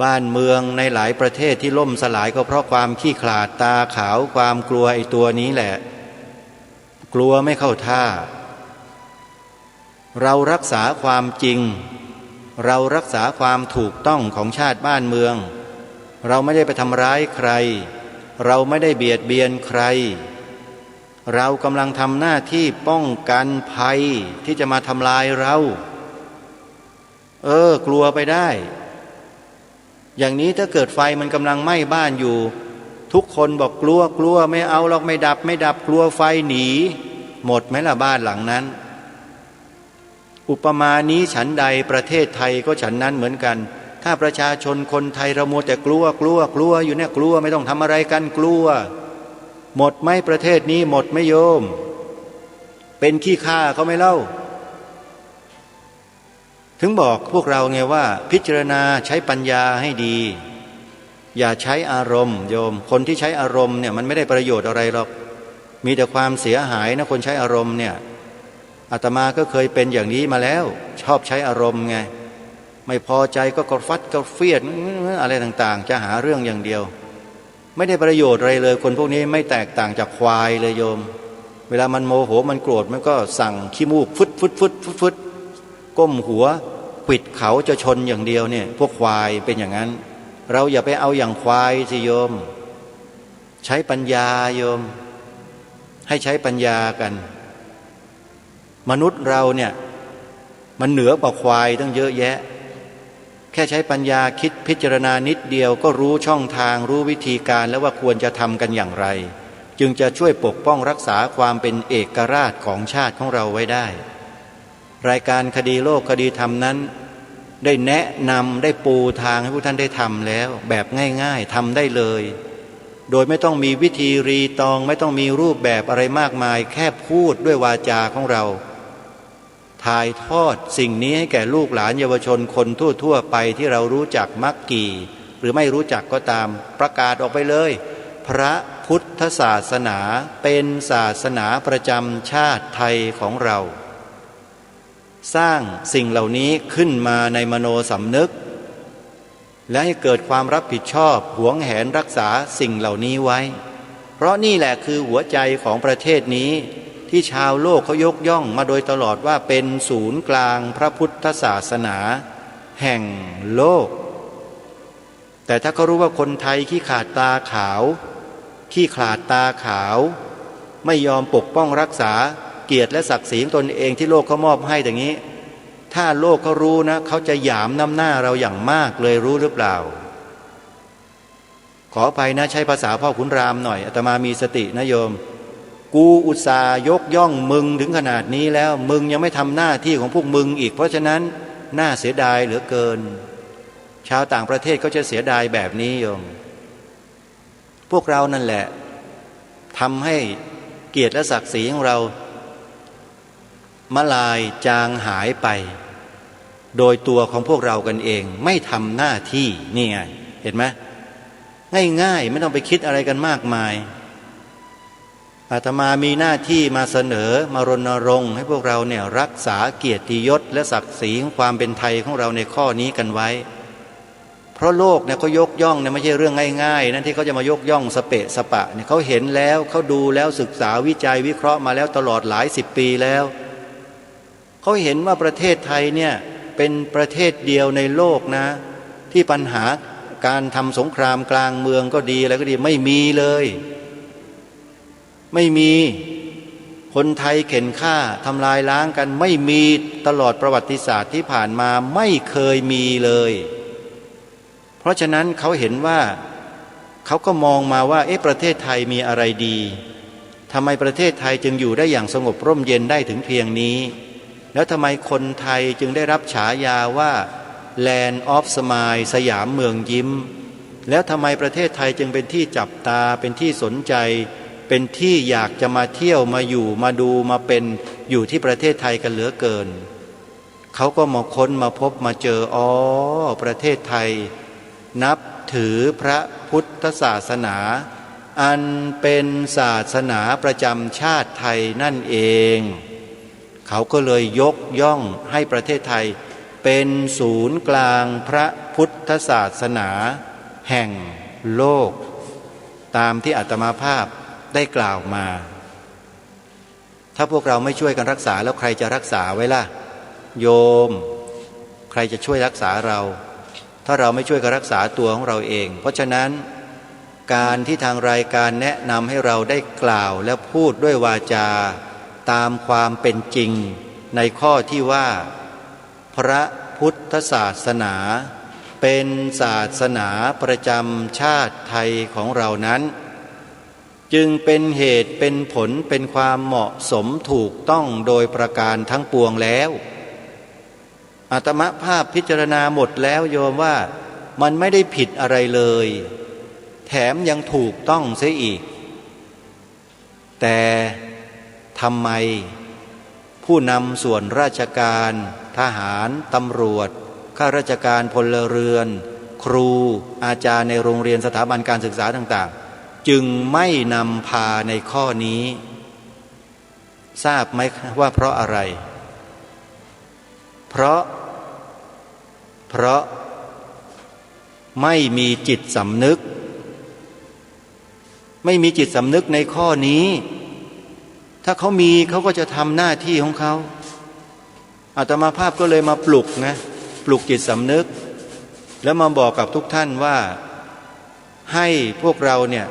บ้านเมืองในหลายประเทศที่ล่มสลายก็เพราะความขี้ขลาดตาขาวความกลัวไอ้ตัวนี้แหละกลัวไม่เข้าท่าเรารักษาความจริงเรารักษาความถูกต้องของชาติบ้านเมืองเราไม่ได้ไปทำร้ายใครเราไม่ได้เบียดเบียนใครเรากำลังทำหน้าที่ป้องกันภัยที่จะมาทำลายเรากลัวไปได้อย่างนี้ถ้าเกิดไฟมันกำลังไหม้บ้านอยู่ทุกคนบอกกลัวไม่เอาหรอกไม่ดับกลัวไฟหนีหมดไหมล่ะบ้านหลังนั้นอุปมานี้ฉันใดประเทศไทยก็ฉันนั้นเหมือนกันถ้าประชาชนคนไทยเรามัวแต่กลัวอยู่เนี่ยกลัวไม่ต้องทำอะไรกันกลัวหมดไหมประเทศนี้หมดไหมโยมเป็นขี้ข้าเขาไม่เล่าถึงบอกพวกเราไงว่าพิจารณาใช้ปัญญาให้ดีอย่าใช้อารมณ์โยมคนที่ใช้อารมณ์เนี่ยมันไม่ได้ประโยชน์อะไรหรอกมีแต่ความเสียหายนะคนใช้อารมณ์เนี่ยอาตมาก็เคยเป็นอย่างนี้มาแล้วชอบใช้อารมณ์ไงไม่พอใจก็กระฟัดกระเฟียดอะไรต่างๆจะหาเรื่องอย่างเดียวไม่ได้ประโยชน์อะไรเลยคนพวกนี้ไม่แตกต่างจากควายเลยโยมเวลามันโมโหมันโกรธมันก็สั่งขี้มูกฟึดก้มหัวขวิดเขาจะชนอย่างเดียวเนี่ยพวกควายเป็นอย่างนั้นเราอย่าไปเอาอย่างควายสิโยมใช้ปัญญาโยมให้ใช้ปัญญากันมนุษย์เราเนี่ยมันเหนือกว่าควายตั้งเยอะแยะแค่ใช้ปัญญาคิดพิจารณานิดเดียวก็รู้ช่องทางรู้วิธีการแล้วว่าควรจะทำกันอย่างไรจึงจะช่วยปกป้องรักษาความเป็นเอกราชของชาติของเราไว้ได้รายการคดีโลกคดีธรรมนั้นได้แนะนำได้ปูทางให้ผู้ท่านได้ทำแล้วแบบง่ายๆทำได้เลยโดยไม่ต้องมีวิธีรีตองไม่ต้องมีรูปแบบอะไรมากมายแค่พูดด้วยวาจาของเราถ่ายทอดสิ่งนี้ให้แก่ลูกหลานเยาวชนคนทั่วไปที่เรารู้จักมักกี่ หรือไม่รู้จักก็ตามประกาศออกไปเลยพระพุทธศาสนาเป็นศาสนาประจำชาติไทยของเราสร้างสิ่งเหล่านี้ขึ้นมาในมโนสำนึกและให้เกิดความรับผิดชอบหวงแหนรักษาสิ่งเหล่านี้ไว้เพราะนี่แหละคือหัวใจของประเทศนี้ที่ชาวโลกเขายกย่องมาโดยตลอดว่าเป็นศูนย์กลางพระพุทธศาสนาแห่งโลกแต่ถ้าเขารู้ว่าคนไทยขี้ขลาดตาขาวไม่ยอมปกป้องรักษาเกียรติและศักดิ์ศรีของตนเองที่โลกเขามอบให้อย่างนี้ถ้าโลกเขารู้นะเขาจะหยามน้ำหน้าเราอย่างมากเลยรู้หรือเปล่าขออภัยนะใช้ภาษาพ่อขุนรามหน่อยอาตมามีสตินะโยมกูอุตส่าห์ยกย่องมึงถึงขนาดนี้แล้วมึงยังไม่ทำหน้าที่ของพวกมึงอีกเพราะฉะนั้นน่าเสียดายเหลือเกินชาวต่างประเทศก็จะเสียดายแบบนี้โยมพวกเรานั่นแหละทำให้เกียรติและศักดิ์ศรีของเรามลายจางหายไปโดยตัวของพวกเรากันเองไม่ทำหน้าที่นี่ไงเห็นไหมง่ายๆไม่ต้องไปคิดอะไรกันมากมายอาตมามีหน้าที่มาเสนอมารณรงค์ให้พวกเราเนี่ยรักษาเกียรติยศและศักดิ์ศรีของความเป็นไทยของเราในข้อนี้กันไว้เพราะโลกเนี่ยเขายกย่องเนี่ยไม่ใช่เรื่องง่ายๆนั่นที่เขาจะมายกย่องสเปะสปะเนี่ยเขาเห็นแล้วเขาดูแล้วศึกษาวิจัยวิเคราะห์มาแล้วตลอดหลายสิบปีแล้วเขาเห็นว่าประเทศไทยเนี่ยเป็นประเทศเดียวในโลกนะที่ปัญหาการทำสงครามกลางเมืองก็ดีอะไรก็ดีไม่มีเลยไม่มีคนไทยเข็นฆ่าทำลายล้างกันไม่มีตลอดประวัติศาสตร์ที่ผ่านมาไม่เคยมีเลยเพราะฉะนั้นเขาเห็นว่าเขาก็มองมาว่าประเทศไทยมีอะไรดีทำไมประเทศไทยจึงอยู่ได้อย่างสงบร่มเย็นได้ถึงเพียงนี้แล้วทำไมคนไทยจึงได้รับฉายาว่า Land of Smile สยามเมืองยิ้มแล้วทำไมประเทศไทยจึงเป็นที่จับตาเป็นที่สนใจเป็นที่อยากจะมาเที่ยวมาอยู่มาดูมาเป็นอยู่ที่ประเทศไทยกันเหลือเกินเขาก็มาค้นมาพบมาเจอประเทศไทยนับถือพระพุทธศาสนาอันเป็นศาสนาประจำชาติไทยนั่นเองเขาก็เลยยกย่องให้ประเทศไทยเป็นศูนย์กลางพระพุทธศาสนาแห่งโลกตามที่อาตมาภาพได้กล่าวมาถ้าพวกเราไม่ช่วยกันรักษาแล้วใครจะรักษาไว้ล่ะโยมใครจะช่วยรักษาเราถ้าเราไม่ช่วยกันรักษาตัวของเราเองเพราะฉะนั้นการที่ทางรายการแนะนำให้เราได้กล่าวและพูดด้วยวาจาตามความเป็นจริงในข้อที่ว่าพระพุทธศาสนาเป็นศาสนาประจำชาติไทยของเรานั้นจึงเป็นเหตุเป็นผลเป็นความเหมาะสมถูกต้องโดยประการทั้งปวงแล้วอาตมาภาพพิจารณาหมดแล้วโยมว่ามันไม่ได้ผิดอะไรเลยแถมยังถูกต้องเสียอีกแต่ทำไมผู้นำส่วนราชการทหารตำรวจข้าราชการพลเรือนครูอาจารย์ในโรงเรียนสถาบันการศึกษาต่างๆจึงไม่นำพาในข้อนี้ทราบไหมว่าเพราะอะไรเพราะไม่มีจิตสำนึกไม่มีจิตสำนึกในข้อนี้ถ้าเขามีเขาก็จะทำหน้าที่ของเขาอาตมาภาพก็เลยมาปลุกจิตสำนึกแล้วมาบอกกับทุกท่านว่าให้พวกเราเนี่ย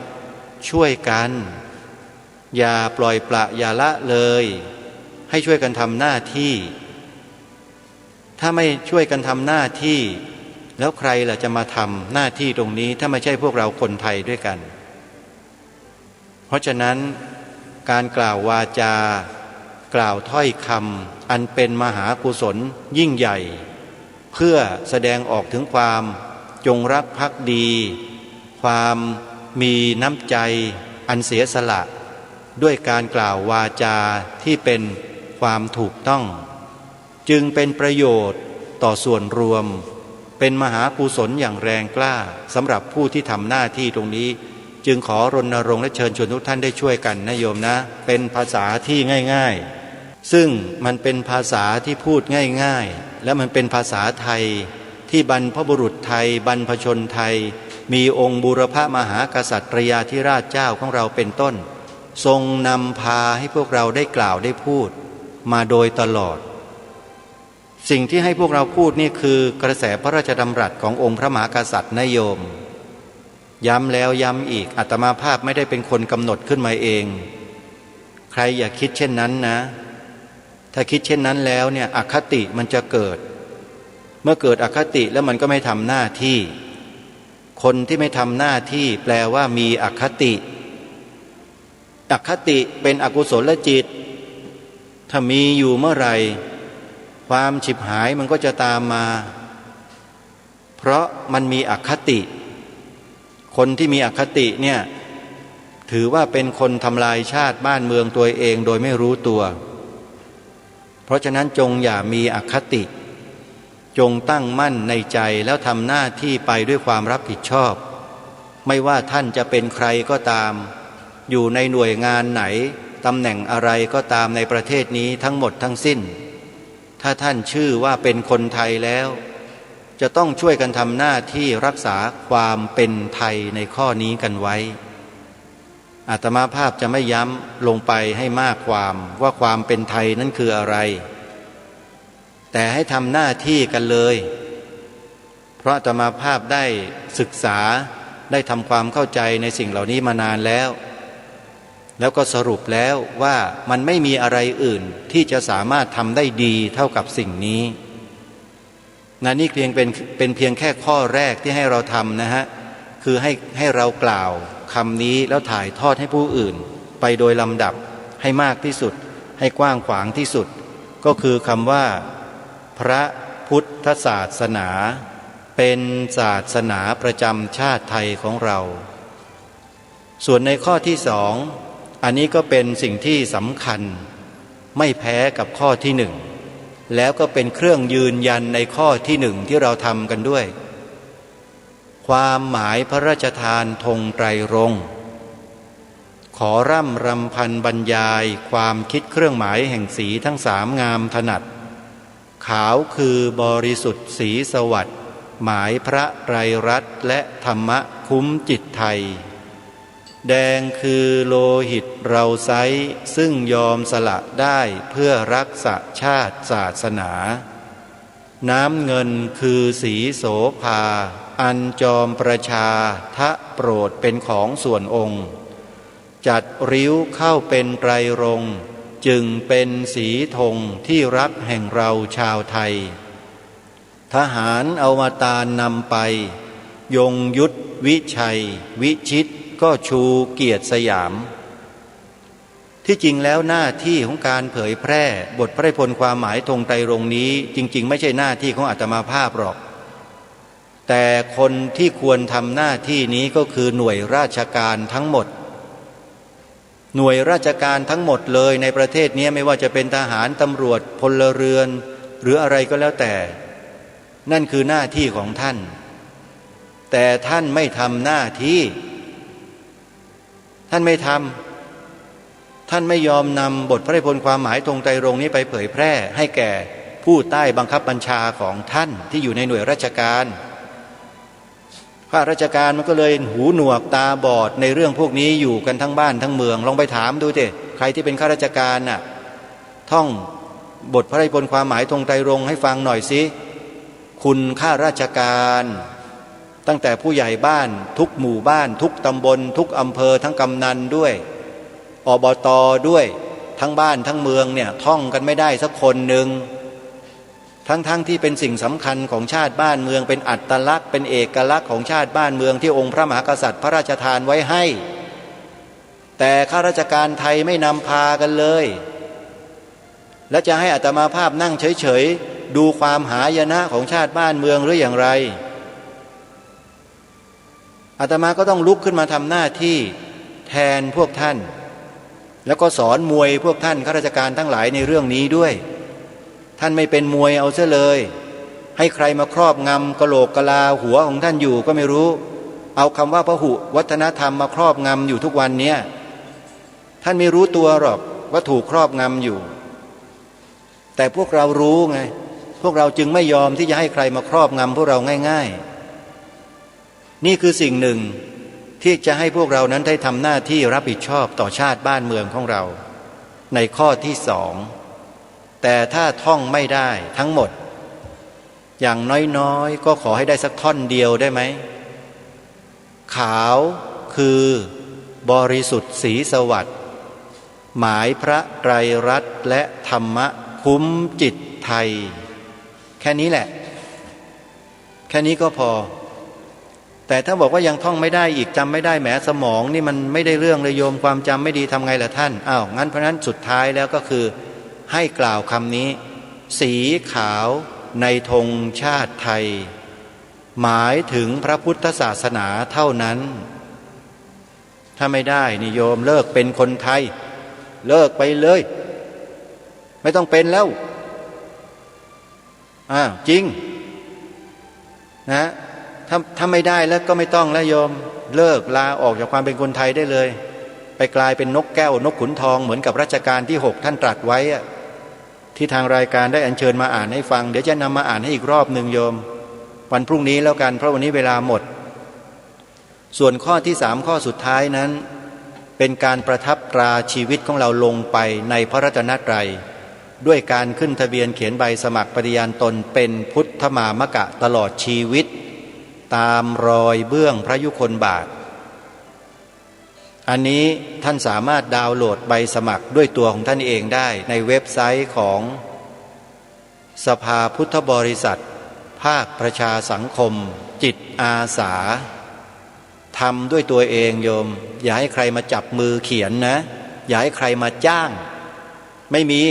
ช่วยกันอย่าปล่อยปละอย่าละเลยให้ช่วยกันทำหน้าที่ถ้าไม่ช่วยกันทำหน้าที่แล้วใครล่ะจะมาทำหน้าที่ตรงนี้ถ้าไม่ใช่พวกเราคนไทยด้วยกันเพราะฉะนั้นการกล่าววาจากล่าวถ้อยคำอันเป็นมหากุศลยิ่งใหญ่เพื่อแสดงออกถึงความจงรักภักดีความมีน้ำใจอันเสียสละด้วยการกล่าววาจาที่เป็นความถูกต้องจึงเป็นประโยชน์ต่อส่วนรวม เป็นมหากุศลอย่างแรงกล้าสำหรับผู้ที่ทำหน้าที่ตรงนี้จึงขอรณรงค์และเชิญชวนทุกท่านได้ช่วยกันนะโยมนะเป็นภาษาที่ง่ายๆซึ่งมันเป็นภาษาที่พูดง่ายๆและมันเป็นภาษาไทยที่บรรพบุรุษไทยบรรพชนไทยมีองค์บูรพมหากษัตริยาธิราชเจ้าของเราเป็นต้นทรงนำพาให้พวกเราได้กล่าวได้พูดมาโดยตลอดสิ่งที่ให้พวกเราพูดนี่คือกระแสพระราชดำรัสขององค์พระมหากษัตริย์นะโยมย้ำแล้วย้ำอีกอาตมาภาพไม่ได้เป็นคนกำหนดขึ้นมาเองใครอย่าคิดเช่นนั้นนะถ้าคิดเช่นนั้นแล้วเนี่ยอคติมันจะเกิดเมื่อเกิดอคติแล้วมันก็ไม่ทำหน้าที่คนที่ไม่ทำหน้าที่แปลว่ามีอคติอคติเป็นอกุศลจิตถ้ามีอยู่เมื่อไหร่ความฉิบหายมันก็จะตามมาเพราะมันมีอคติคนที่มีอคติเนี่ยถือว่าเป็นคนทำลายชาติบ้านเมืองตัวเองโดยไม่รู้ตัวเพราะฉะนั้นจงอย่ามีอคติจงตั้งมั่นในใจแล้วทำหน้าที่ไปด้วยความรับผิดชอบไม่ว่าท่านจะเป็นใครก็ตามอยู่ในหน่วยงานไหนตำแหน่งอะไรก็ตามในประเทศนี้ทั้งหมดทั้งสิ้นถ้าท่านชื่อว่าเป็นคนไทยแล้วจะต้องช่วยกันทำหน้าที่รักษาความเป็นไทยในข้อนี้กันไว้อาตมาภาพจะไม่ย้ำลงไปให้มากความว่าความเป็นไทยนั้นคืออะไรแต่ให้ทำหน้าที่กันเลยเพราะอาตมาภาพได้ศึกษาได้ทำความเข้าใจในสิ่งเหล่านี้มานานแล้วก็สรุปแล้วว่ามันไม่มีอะไรอื่นที่จะสามารถทำได้ดีเท่ากับสิ่งนี้นี่เป็นเพียงแค่ข้อแรกที่ให้เราทำนะฮะคือให้เรากล่าวคำนี้แล้วถ่ายทอดให้ผู้อื่นไปโดยลำดับให้มากที่สุดให้กว้างขวางที่สุดก็คือคำว่าพระพุทธศาสนาเป็นศาสนาประจำชาติไทยของเราส่วนในข้อที่สองอันนี้ก็เป็นสิ่งที่สำคัญไม่แพ้กับข้อที่หนึ่งแล้วก็เป็นเครื่องยืนยันในข้อที่หนึ่งที่เราทำกันด้วยความหมายพระราชทานธงไตรรงค์ขอร่ำรำพันบรรยายความคิดเครื่องหมายแห่งสีทั้งสามงามถนัดขาวคือบริสุทธิ์สีสวัสดิ์หมายพระไตรรัตน์และธรรมะคุ้มจิตไทยแดงคือโลหิตเราไซร้ซึ่งยอมสละได้เพื่อรักษาชาติศาสนาน้ำเงินคือสีโสภาอันจอมประชาทะโปรดเป็นของส่วนองค์จัดริ้วเข้าเป็นไตรรงค์จึงเป็นสีธงที่รักแห่งเราชาวไทยทหารอวตารนำไปยงยุทธวิชัยวิชิตก็ชูเกียรติสยามที่จริงแล้วหน้าที่ของการเผยแพร่บทพระราชนิพนธ์ความหมายธงไตรรงค์นี้จริงๆไม่ใช่หน้าที่ของอาตมาภาพหรอกแต่คนที่ควรทำหน้าที่นี้ก็คือหน่วยราชการทั้งหมดหน่วยราชการทั้งหมดเลยในประเทศนี้ไม่ว่าจะเป็นทหารตำรวจพลเรือนหรืออะไรก็แล้วแต่นั่นคือหน้าที่ของท่านแต่ท่านไม่ทำหน้าที่ท่านไม่ทำท่านไม่ยอมนำบทพระราชนิพนธ์ความหมายธงไตรรงค์นี้ไปเผยแพร่ให้แก่ผู้ใต้บังคับบัญชาของท่านที่อยู่ในหน่วยราชการข้าราชการมันก็เลยหูหนวกตาบอดในเรื่องพวกนี้อยู่กันทั้งบ้านทั้งเมืองลองไปถามดูสิใครที่เป็นข้าราชการน่ะท่องบทพระราชนิพนธ์ความหมายธงไตรรงค์ให้ฟังหน่อยสิคุณข้าราชการตั้งแต่ผู้ใหญ่บ้านทุกหมู่บ้านทุกตำบลทุกอำเภอทั้งกำนันด้วยอบต.ด้วยทั้งบ้านทั้งเมืองเนี่ยท่องกันไม่ได้สักคนหนึ่งทั้งที่เป็นสิ่งสำคัญของชาติบ้านเมืองเป็นอัตลักษณ์เป็นเอกลักษณ์ของชาติบ้านเมืองที่องค์พระมหากษัตริย์พระราชทานไว้ให้แต่ข้าราชการไทยไม่นำพากันเลยและจะให้อาตมาภาพนั่งเฉยๆดูความหายนะของชาติบ้านเมืองหรืออย่างไรอาตมาก็ต้องลุกขึ้นมาทำหน้าที่แทนพวกท่านแล้วก็สอนมวยพวกท่านข้าราชการทั้งหลายในเรื่องนี้ด้วยท่านไม่เป็นมวยเอาซะเลย ให้ใครมาครอบงำกะโหลกกะลาหัวของท่านอยู่ก็ไม่รู้เอาคำว่าพหุวัฒนธรรมมาครอบงำอยู่ทุกวันเนี้ยท่านไม่รู้ตัวหรอกว่าถูกครอบงำอยู่แต่พวกเรารู้ไงพวกเราจึงไม่ยอมที่จะให้ใครมาครอบงำพวกเราง่ายๆนี่คือสิ่งหนึ่งที่จะให้พวกเรานั้นได้ทำหน้าที่รับผิดชอบต่อชาติบ้านเมืองของเราในข้อที่สองแต่ถ้าท่องไม่ได้ทั้งหมดอย่างน้อยๆก็ขอให้ได้สักท่อนเดียวได้ไหมขาวคือบริสุทธิ์ศรีสวัสดิ์หมายพระไตรรัตน์และธรรมะคุ้มจิตไทยแค่นี้แหละแค่นี้ก็พอแต่ถ้าบอกว่ายังท่องไม่ได้อีกจำไม่ได้แหมสมองนี่มันไม่ได้เรื่องเลยโยมความจำไม่ดีทำไงล่ะท่านอ้าวงั้นเพราะนั้นสุดท้ายแล้วก็คือให้กล่าวคำนี้สีขาวในธงชาติไทยหมายถึงพระพุทธศาสนาเท่านั้นถ้าไม่ได้นิโยมเลิกเป็นคนไทยเลิกไปเลยไม่ต้องเป็นแล้วจริงนะถ้าไม่ได้แล้วก็ไม่ต้องแล้วโยมเลิกลาออกจากความเป็นคนไทยได้เลยไปกลายเป็นนกแก้วนกขุนทองเหมือนกับรัชกาลที่6ท่านตรัสไว้ที่ทางรายการได้อัญเชิญมาอ่านให้ฟังเดี๋ยวจะนำมาอ่านให้อีกรอบหนึ่งโยมวันพรุ่งนี้แล้วกันเพราะวันนี้เวลาหมดส่วนข้อที่3ข้อสุดท้ายนั้นเป็นการประทับตราชีวิตของเราลงไปในพระรัตนตรัยด้วยการขึ้นทะเบียนเขียนใบสมัครปฏิญาณตนเป็นพุทธมามกะตลอดชีวิตตามรอยเบื้องพระยุคลบาทอันนี้ท่านสามารถดาวน์โหลดใบสมัครด้วยตัวของท่านเองได้ในเว็บไซต์ของสภาพุทธบริษัทภาคประชาสังคมจิตอาสาทำด้วยตัวเองโยมอย่าให้ใครมาจับมือเขียนนะอย่าให้ใครมาจ้างไม่มี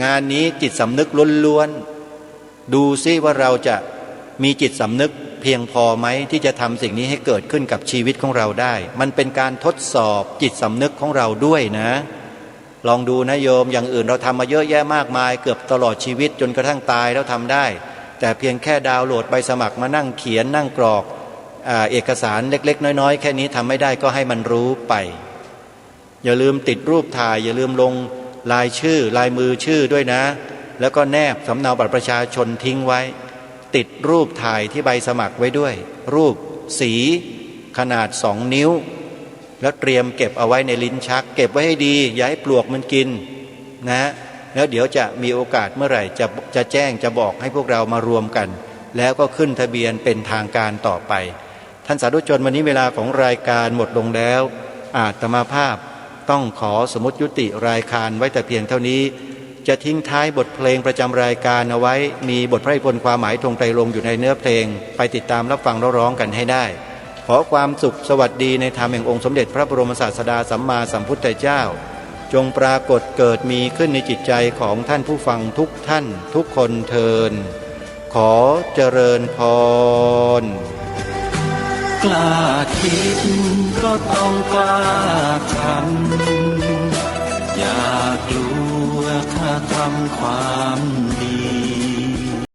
งานนี้จิตสำนึกล้วนๆดูซิว่าเราจะมีจิตสำนึกเพียงพอไหมที่จะทำสิ่งนี้ให้เกิดขึ้นกับชีวิตของเราได้มันเป็นการทดสอบจิตสำนึกของเราด้วยนะลองดูนะโยมอย่างอื่นเราทำมาเยอะแยะมากมายเกือบตลอดชีวิตจนกระทั่งตายแล้วทำได้แต่เพียงแค่ดาวน์โหลดใบสมัครมานั่งเขียนนั่งกรอกเอกสารเล็กๆน้อยๆแค่นี้ทำไม่ได้ก็ให้มันรู้ไปอย่าลืมติดรูปถ่ายอย่าลืมลงลายชื่อลายมือชื่อด้วยนะแล้วก็แนบสำเนาบัตรประชาชนทิ้งไว้ติดรูปถ่ายที่ใบสมัครไว้ด้วยรูปสีขนาด2 นิ้วแล้วเตรียมเก็บเอาไว้ในลิ้นชักเก็บไว้ให้ดีอย่าให้ปลวกมันกินนะแล้วเดี๋ยวจะมีโอกาสเมื่อไหร่จะแจ้งจะบอกให้พวกเรามารวมกันแล้วก็ขึ้นทะเบียนเป็นทางการต่อไปท่านสาธุชนวันนี้เวลาของรายการหมดลงแล้วอาตมาภาพต้องขอสมมติยุติรายการไว้แต่เพียงเท่านี้จะทิ้งท้ายบทเพลงประจำรายการเอาไว้มีบทพระนิพนธ์ความหมายธงไตรรงค์อยู่ในเนื้อเพลงไปติดตามรับฟังร้องกันให้ได้ขอความสุขสวัสดีในธรรมแห่งองค์สมเด็จพระบรมศาสดาสัมมาสัมพุทธเจ้าจงปรากฏเกิดมีขึ้นในจิตใจของท่านผู้ฟังทุกท่านทุกคนเทินขอเจริญพรกล้าคิดก็ต้องกล้าทำอย่ากลัวถ้าทำความดี